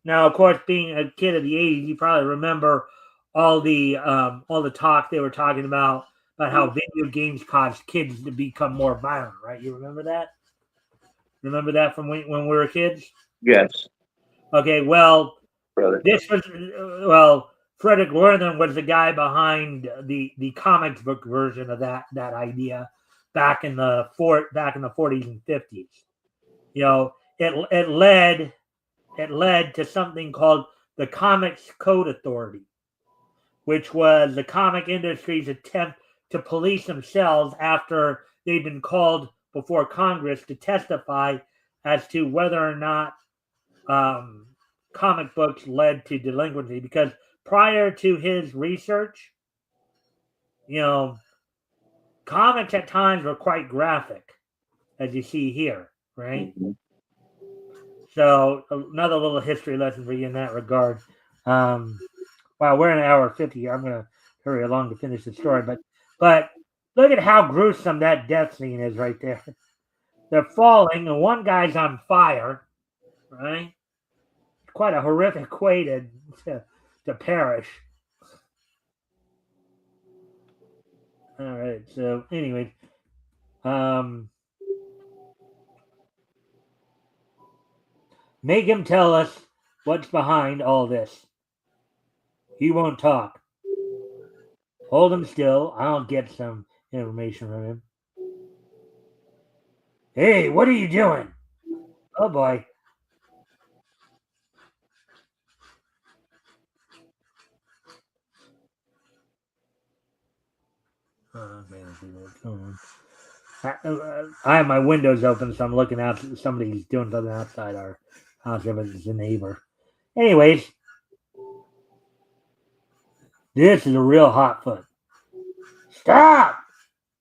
Now, of course, being a kid of the 80s, you probably remember all the talk they were talking about how video games caused kids to become more violent, right? You remember that? Remember that from when we were kids? Yes. Okay, well, Brother. Frederick Wortham was the guy behind the comics book version of that idea back in the 40s and 50s. It led to something called the Comics Code Authority, which was the comic industry's attempt to police themselves after they'd been called before Congress to testify as to whether or not comic books led to delinquency, because prior to his research, you know, comics at times were quite graphic, as you see here, right? Mhm. So another little history lesson for you in that regard. Wow, we're in an hour 50 here. I'm going to hurry along to finish the story, but look at how gruesome that death scene is right there. They're falling, and one guy's on fire, right? Quite a horrific way to perish. All right. So, anyways, make him tell us what's behind all this. He won't talk. Hold him still. I'll get some information from him. Hey, what are you doing? Oh boy. Oh, man. I have my windows open, so I'm looking out. Somebody's doing something outside our house. If it's a neighbor. Anyways, this is a real hot foot. Stop!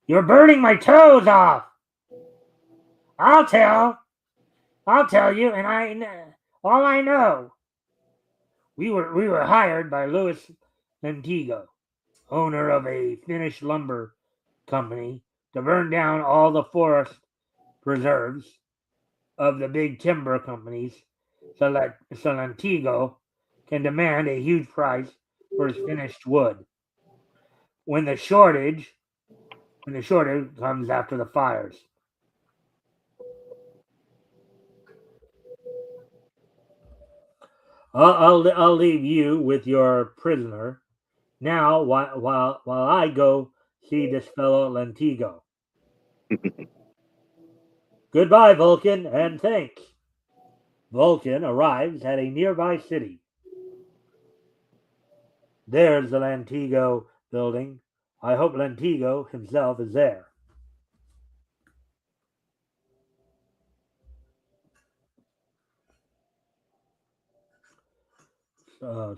You're burning my toes off. I'll tell you, and all I know. We were hired by Louis Lentigo, owner of a Finnish lumber company, to burn down all the forest preserves of the big timber companies, so Lentigo can demand a huge price for his finished wood. When the shortage comes after the fires. I'll leave you with your prisoner now while I go see this fellow Lentigo. Goodbye, Vulcan, and thanks. Vulcan arrives at a nearby city. There's the Lentigo building. I hope Lentigo himself is there.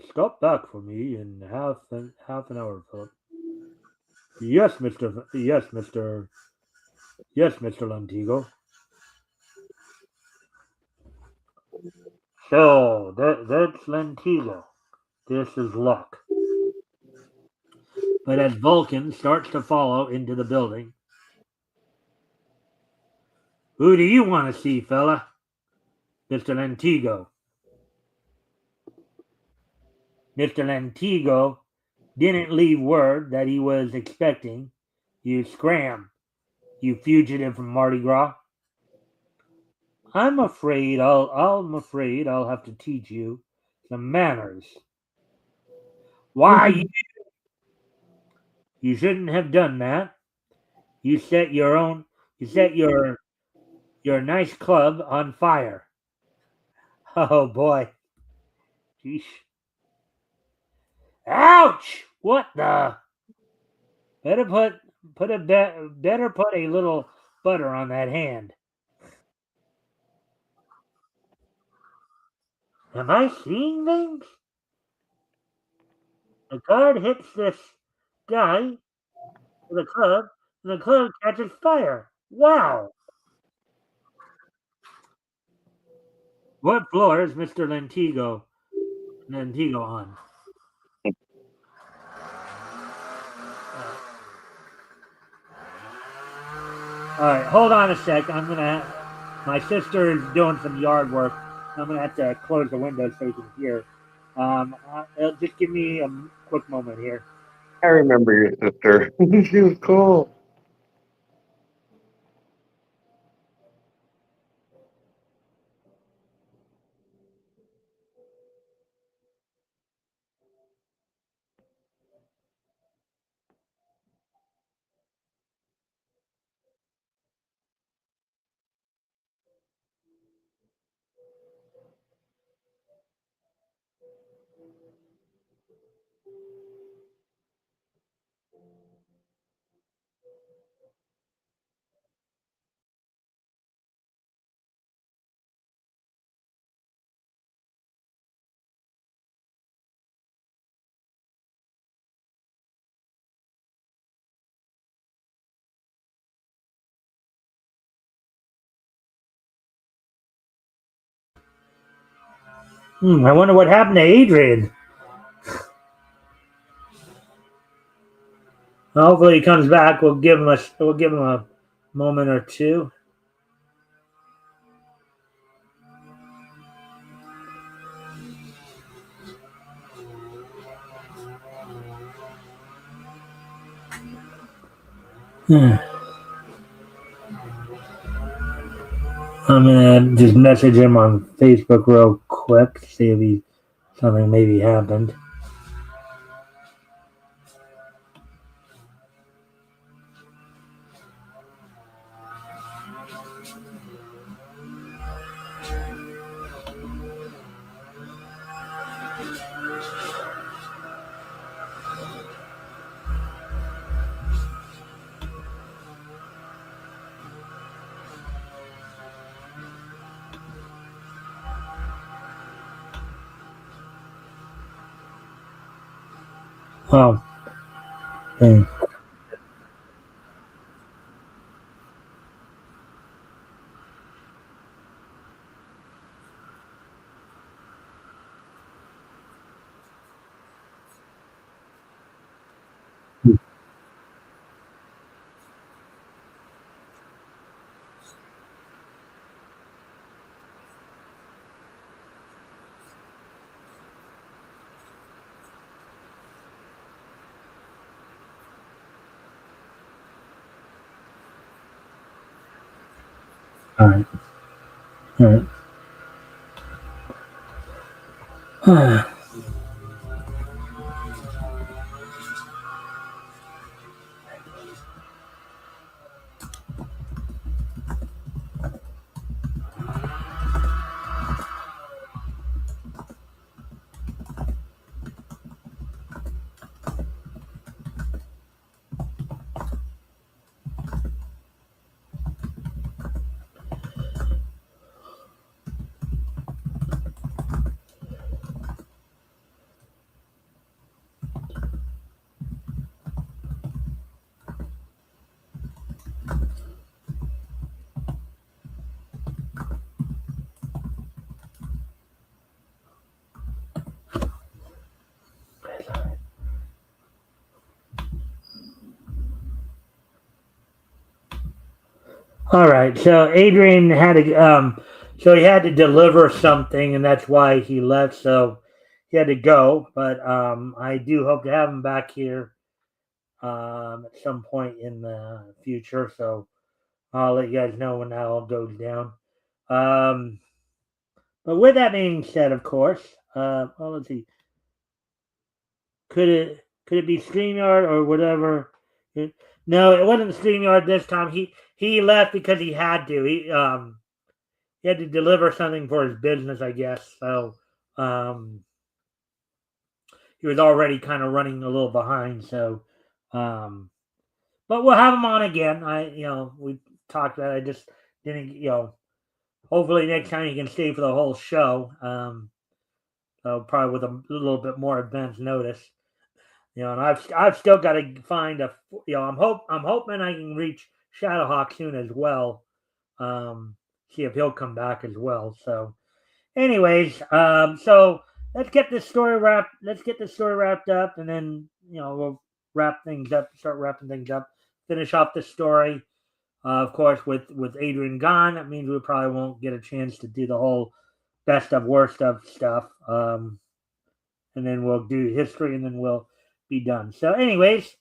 Stop back for me in half an hour, Philip. Yes, Mister. Yes, Mister Lentigo. So that's Lentigo. This is luck. But as Vulcan starts to follow into the building, who do you want to see, fella? Mr. Lentigo. Mr. Lentigo didn't leave word that he was expecting you. Scram, you fugitive from Mardi Gras. I'm afraid I'll have to teach you some manners. Why you shouldn't have done that. You set your nice club on fire. Oh boy. Sheesh. Ouch! What the? Better better put a little butter on that hand. Am I seeing things? The card hits this guy with a club, and the club catches fire. Wow! What floor is Mr. Lentigo on? All right, hold on a sec. My sister is doing some yard work. I'm gonna have to close the window so you can hear. Just give me a quick moment here. I remember your sister. She was cool. I wonder what happened to Adrian. Hopefully he comes back. We'll give him a moment or two. I'm gonna just message him on Facebook real quick, see if something maybe happened. Oh, dang. All right. All right. All right. So Adrian had so he had to deliver something, and that's why he left. So he had to go. But I do hope to have him back here at some point in the future. So I'll let you guys know when that all goes down. Um, but with that being said, of course, well, let's see. Could it be StreamYard or whatever? No, it wasn't StreamYard this time. He left because he had to. He had to deliver something for his business, I guess. So he was already kind of running a little behind. So, but we'll have him on again. We talked about it. I just didn't, hopefully next time he can stay for the whole show. So probably with a little bit more advance notice. And I've still got to find I'm hoping I can reach Shadowhawk soon as well. See if he'll come back as well. So, anyways, so let's get this story wrapped. Let's get this story wrapped up, and then we'll wrap things up. Start wrapping things up. Finish off the story. Of course, with Adrian gone, that means we probably won't get a chance to do the whole best of worst of stuff. And then we'll do history, and then we'll be done. So, anyways,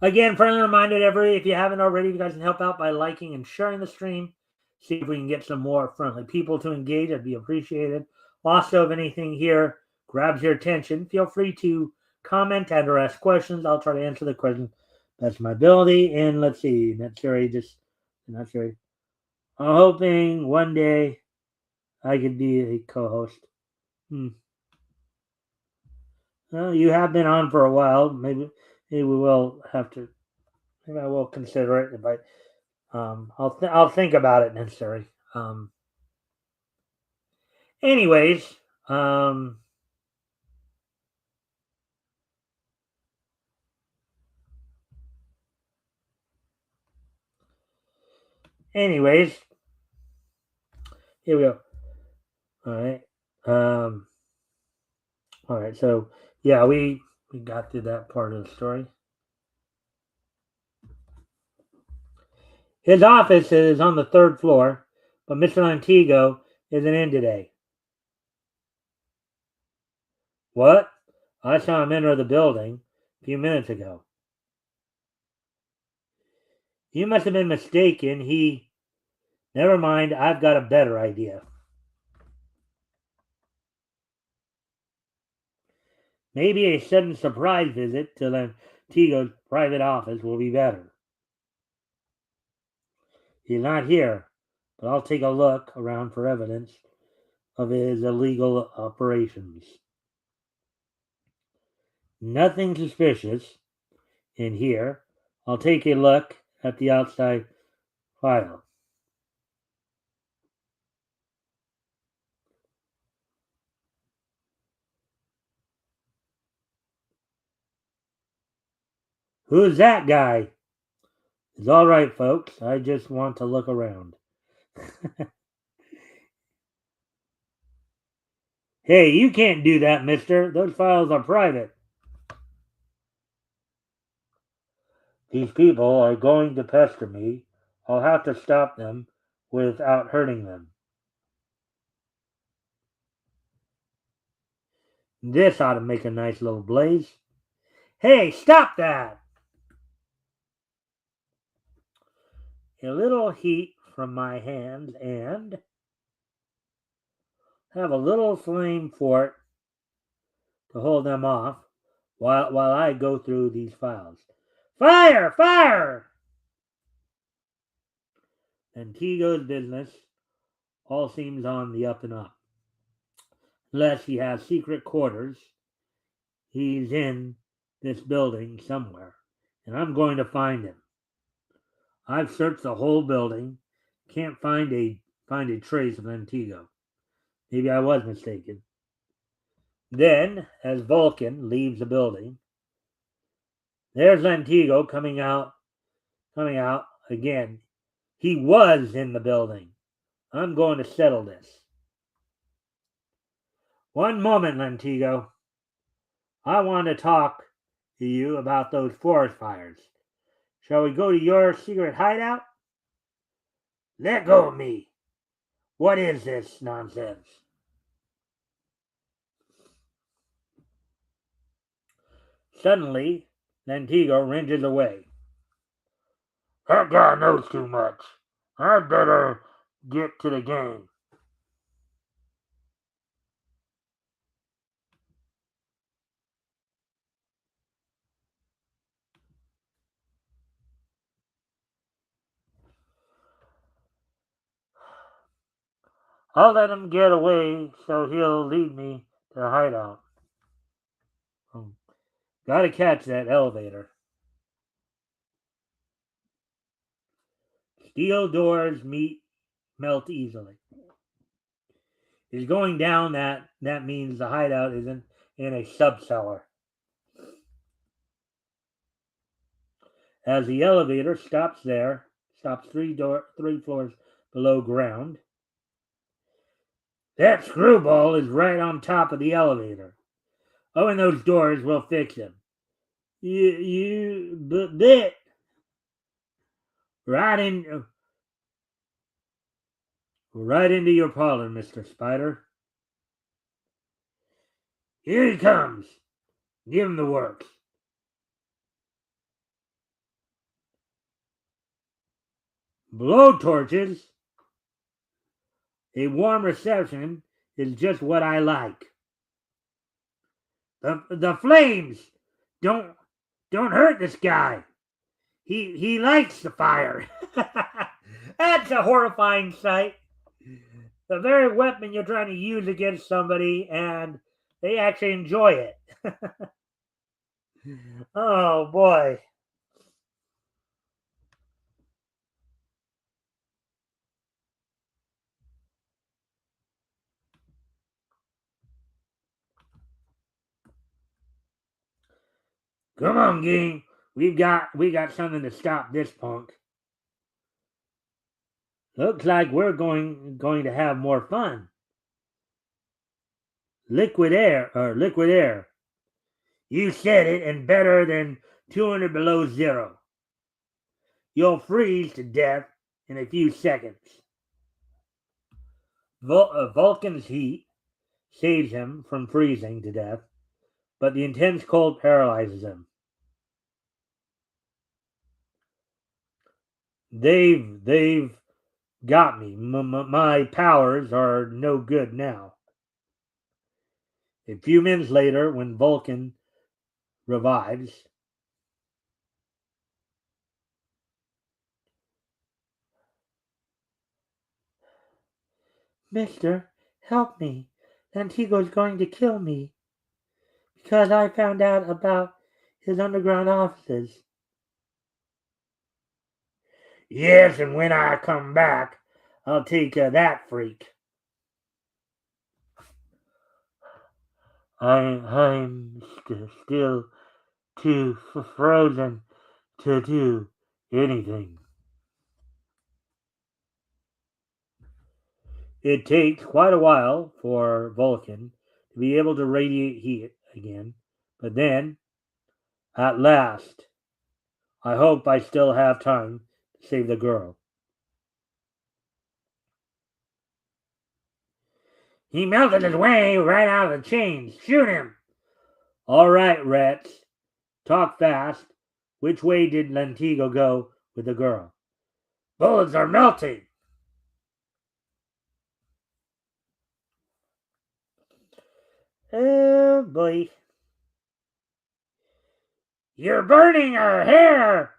again, friendly reminder to everybody, if you haven't already, you guys can help out by liking and sharing the stream. See if we can get some more friendly people to engage. That'd be appreciated. Also, if anything here grabs your attention, feel free to comment and or ask questions. I'll try to answer the question best of my ability. And let's see, not sure. I'm hoping one day I could be a co-host. Well, you have been on for a while. Maybe we will have to. Maybe I will consider it. But I'll think about it necessary. Anyways, anyways, here we go. All right. All right. So yeah, we got through that part of the story. His office is on the 3rd floor, but Mr. Lantigo isn't in today. What? I saw him enter the building a few minutes ago. You must have been mistaken. Never mind, I've got a better idea. Maybe a sudden surprise visit to Lantigo's private office will be better. He's not here, but I'll take a look around for evidence of his illegal operations. Nothing suspicious in here. I'll take a look at the outside file. Who's that guy? It's all right, folks. I just want to look around. Hey, you can't do that, mister. Those files are private. These people are going to pester me. I'll have to stop them without hurting them. This ought to make a nice little blaze. Hey, stop that! A little heat from my hands and have a little flame for it to hold them off while I go through these files. Fire! Fire! Antigo's business all seems on the up and up. Unless he has secret quarters, he's in this building somewhere, and I'm going to find him. I've searched the whole building, can't find a trace of Antigo. Maybe I was mistaken. Then, as Vulcan leaves the building, there's Antigo coming out again. He was in the building. I'm going to settle this. One moment, Lantigo. I want to talk to you about those forest fires. Shall we go to your secret hideout? Let go of me. What is this nonsense? Suddenly, Lantigo wrenches away. That guy knows too much. I'd better get to the game. I'll let him get away so he'll lead me to the hideout. Gotta catch that elevator. Steel doors melt easily. He's going down that means the hideout isn't in a subcellar. As the elevator stops three floors below ground. That screwball is right on top of the elevator. Oh, and those doors will fix him. You bit right into your parlor, Mr. Spider. Here he comes. Give him the works. Blow torches. A warm reception is just what I like. The flames don't hurt this guy. He likes the fire. That's a horrifying sight. The very weapon you're trying to use against somebody, and they actually enjoy it. Oh boy. Come on, gang. We got something to stop this punk. Looks like we're going to have more fun. Liquid air. You said it, and better than 200 below zero. You'll freeze to death in a few seconds. Vulcan's heat saves him from freezing to death, but the intense cold paralyzes him. They've got me. My powers are no good now. A few minutes later, when Vulcan revives, Mister, help me. Antigo's going to kill me because I found out about his underground offices. Yes, and when I come back, I'll take that freak. I'm still too frozen to do anything. It takes quite a while for Vulcan to be able to radiate heat again, but then, at last, I hope I still have time to save the girl. He melted his way right out of the chains. Shoot him! All right, Rex. Talk fast. Which way did Lentigo go with the girl? Bullets are melting. Oh, boy. You're burning her hair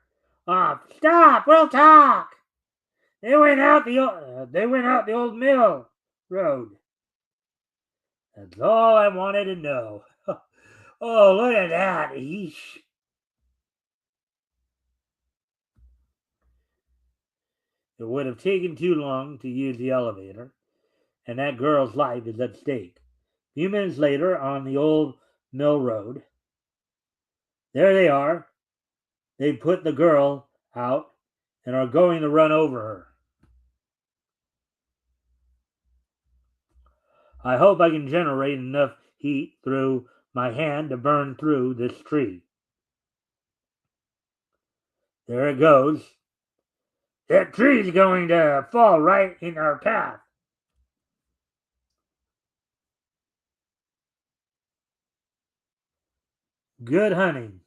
off. Stop. We'll talk. They went out the old mill road. That's all I wanted to know. Oh, look at that. Eesh. It would have taken too long to use the elevator, and that girl's life is at stake. A few minutes later, on the old mill road, there they are. They put the girl out and are going to run over her. I hope I can generate enough heat through my hand to burn through this tree. There it goes. That tree's going to fall right in our path. Good hunting.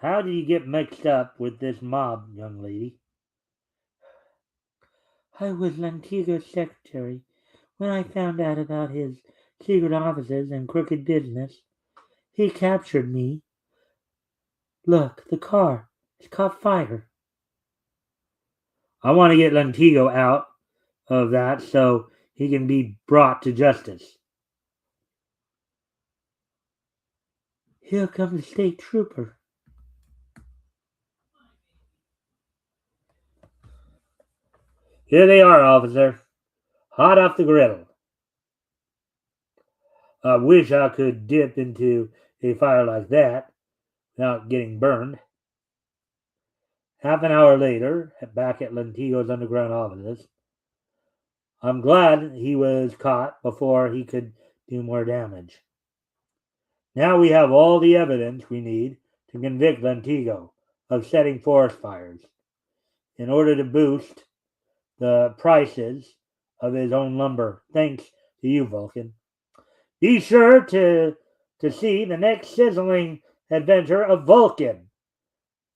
How did you get mixed up with this mob, young lady? I was Lantigo's secretary. When I found out about his secret offices and crooked business, he captured me. Look, the car. It's caught fire. I want to get Lantigo out of that so he can be brought to justice. Here comes the state trooper. Here they are, officer. Hot off the griddle. I wish I could dip into a fire like that without getting burned. Half an hour later, back at Lentigo's underground offices, I'm glad he was caught before he could do more damage. Now we have all the evidence we need to convict Lentigo of setting forest fires in order to boost the prices of his own lumber. Thanks to you, Vulcan. Be sure to see the next sizzling adventure of Vulcan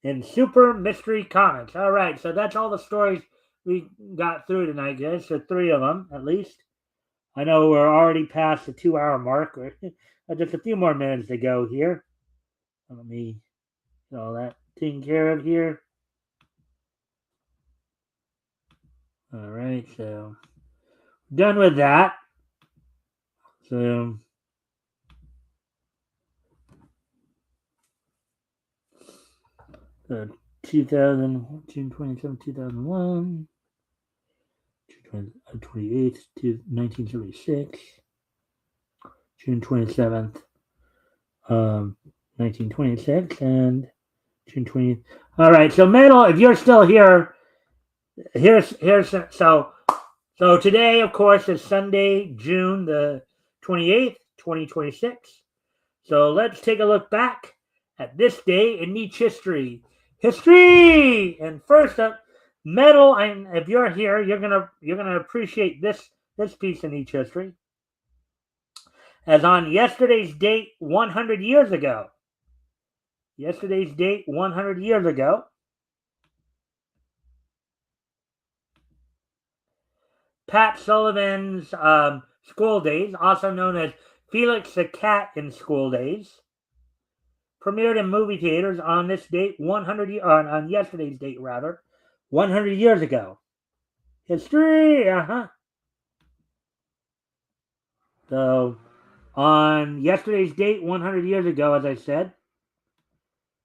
in Super Mystery Comics. All right, so that's all the stories we got through tonight, guys. So 3 of them, at least. I know we're already past the 2-hour mark. Just a few more minutes to go here. Let me get all that taken care of here. All right, so done with that. So June 27, 2001, June 28th, 1976, June 27th, 1926, and June 20th. All right. So Metal, if you're still here, here's so today, of course, is Sunday, June the 28th, 2026. So let's take a look back at this day in Nietzsche history. History! And first up, Metal, and if you're here, you're gonna appreciate this piece in Nietzsche history. As on yesterday's date 100 years ago. Yesterday's date 100 years ago. Pat Sullivan's School Days, also known as Felix the Cat in School Days, premiered in movie theaters on this date on yesterday's date rather, 100 years ago. History, So on yesterday's date, 100 years ago, as I said,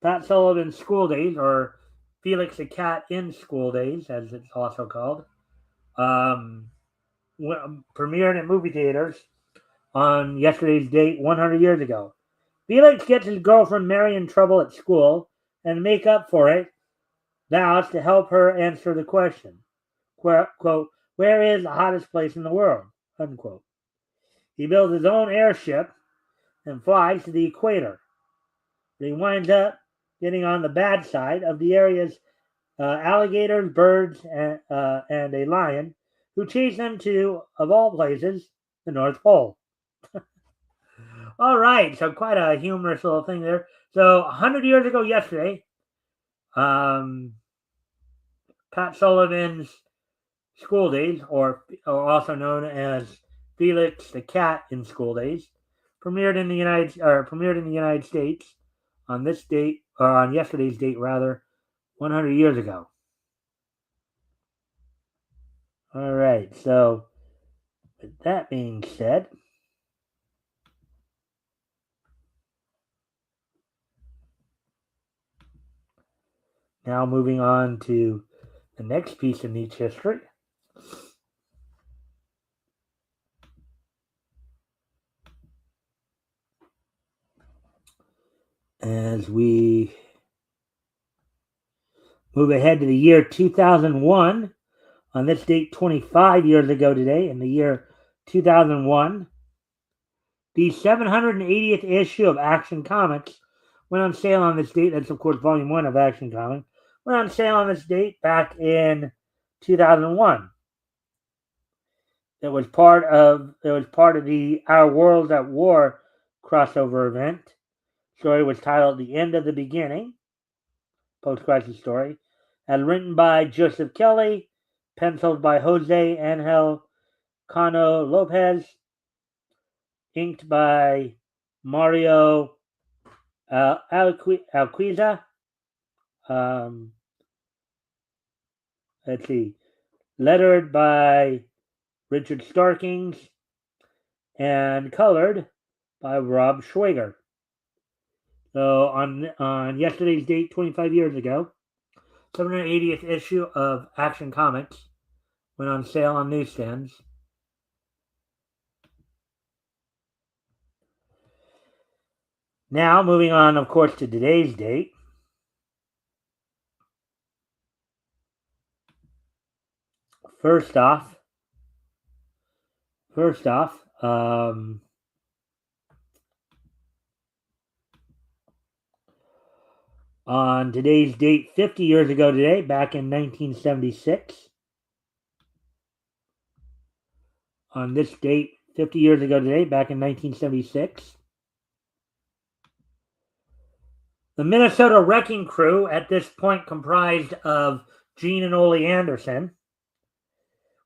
Pat Sullivan's School Days, or Felix the Cat in School Days, as it's also called, premiered in movie theaters on yesterday's date 100 years ago. Felix gets his girlfriend Mary in trouble at school and make up for it, vows to help her answer the question, quote, where is the hottest place in the world, unquote. He builds his own airship and flies to the equator. But he winds up getting on the bad side of the area's alligators, birds, and a lion, who chase him to, of all places, the North Pole. All right, so quite a humorous little thing there. So 100 years ago yesterday, Pat Sullivan's School Days, or also known as Felix the Cat in School Days, premiered in the United States on this date, or on yesterday's date rather, 100 years ago. All right, so with that being said, now moving on to the next piece of Nietzsche history. As we move ahead to the year 2001, on this date 25 years ago today, in the year 2001, the 780th issue of Action Comics went on sale on this date. That's, of course, Volume 1 of Action Comics. Went on sale on this date back in 2001. It was part of the Our Worlds at War crossover event. Story was titled The End of the Beginning, post-crisis story, and written by Joseph Kelly, penciled by Jose Angel Cano Lopez, inked by Mario Alquiza. Let's see, lettered by Richard Starkings, and colored by Rob Schwager. So on yesterday's date, 25 years ago, 780th issue of Action Comics went on sale on newsstands. Now, moving on, of course, to today's date. First off, on today's date, 50 years ago today, back in 1976. On this date, 50 years ago today, back in 1976. The Minnesota Wrecking Crew, at this point comprised of Gene and Ole Anderson,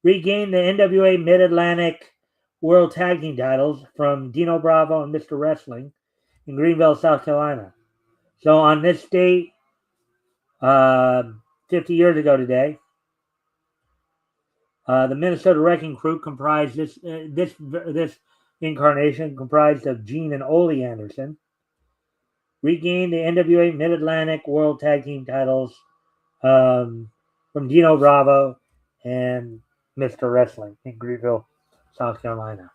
regained the NWA Mid-Atlantic World Tag Team titles from Dino Bravo and Mr. Wrestling in Greenville, South Carolina. So on this date, 50 years ago today, the Minnesota Wrecking Crew comprised this incarnation comprised of Gene and Ole Anderson, regained the NWA Mid-Atlantic World Tag Team titles from Dino Bravo and Mr. Wrestling in Greenville, South Carolina.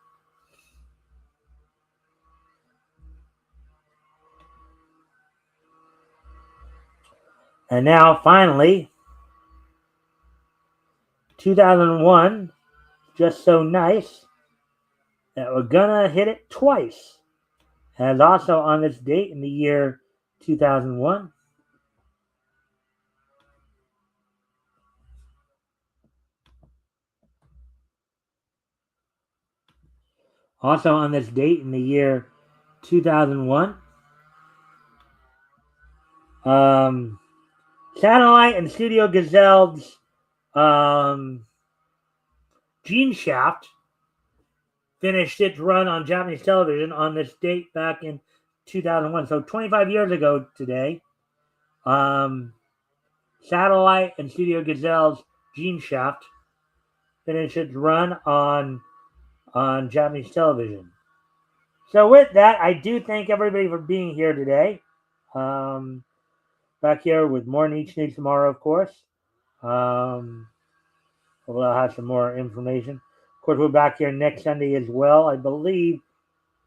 And now, finally, 2001, just so nice that we're gonna hit it twice. And also on this date in the year 2001, also on this date in the year 2001, Satellite and Studio Gazelle's Gene Shaft finished its run on Japanese television on this date back in 2001. So 25 years ago today, Satellite and Studio Gazelle's Gene Shaft finished its run on Japanese television. So with that, I do thank everybody for being here today. Back here with more Niche News tomorrow, of course. Hopefully I'll have some more information. Of course, we're back here next Sunday as well. I believe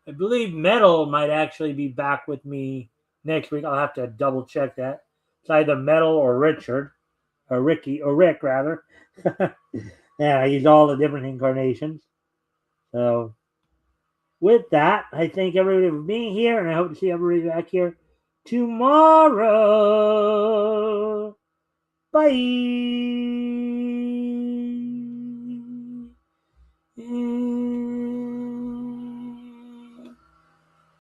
Metal might actually be back with me next week. I'll have to double check that. It's either Metal or Richard, or Ricky, or Rick rather. Yeah, I use all the different incarnations. So with that, I thank everybody for being here, and I hope to see everybody back here tomorrow. Bye.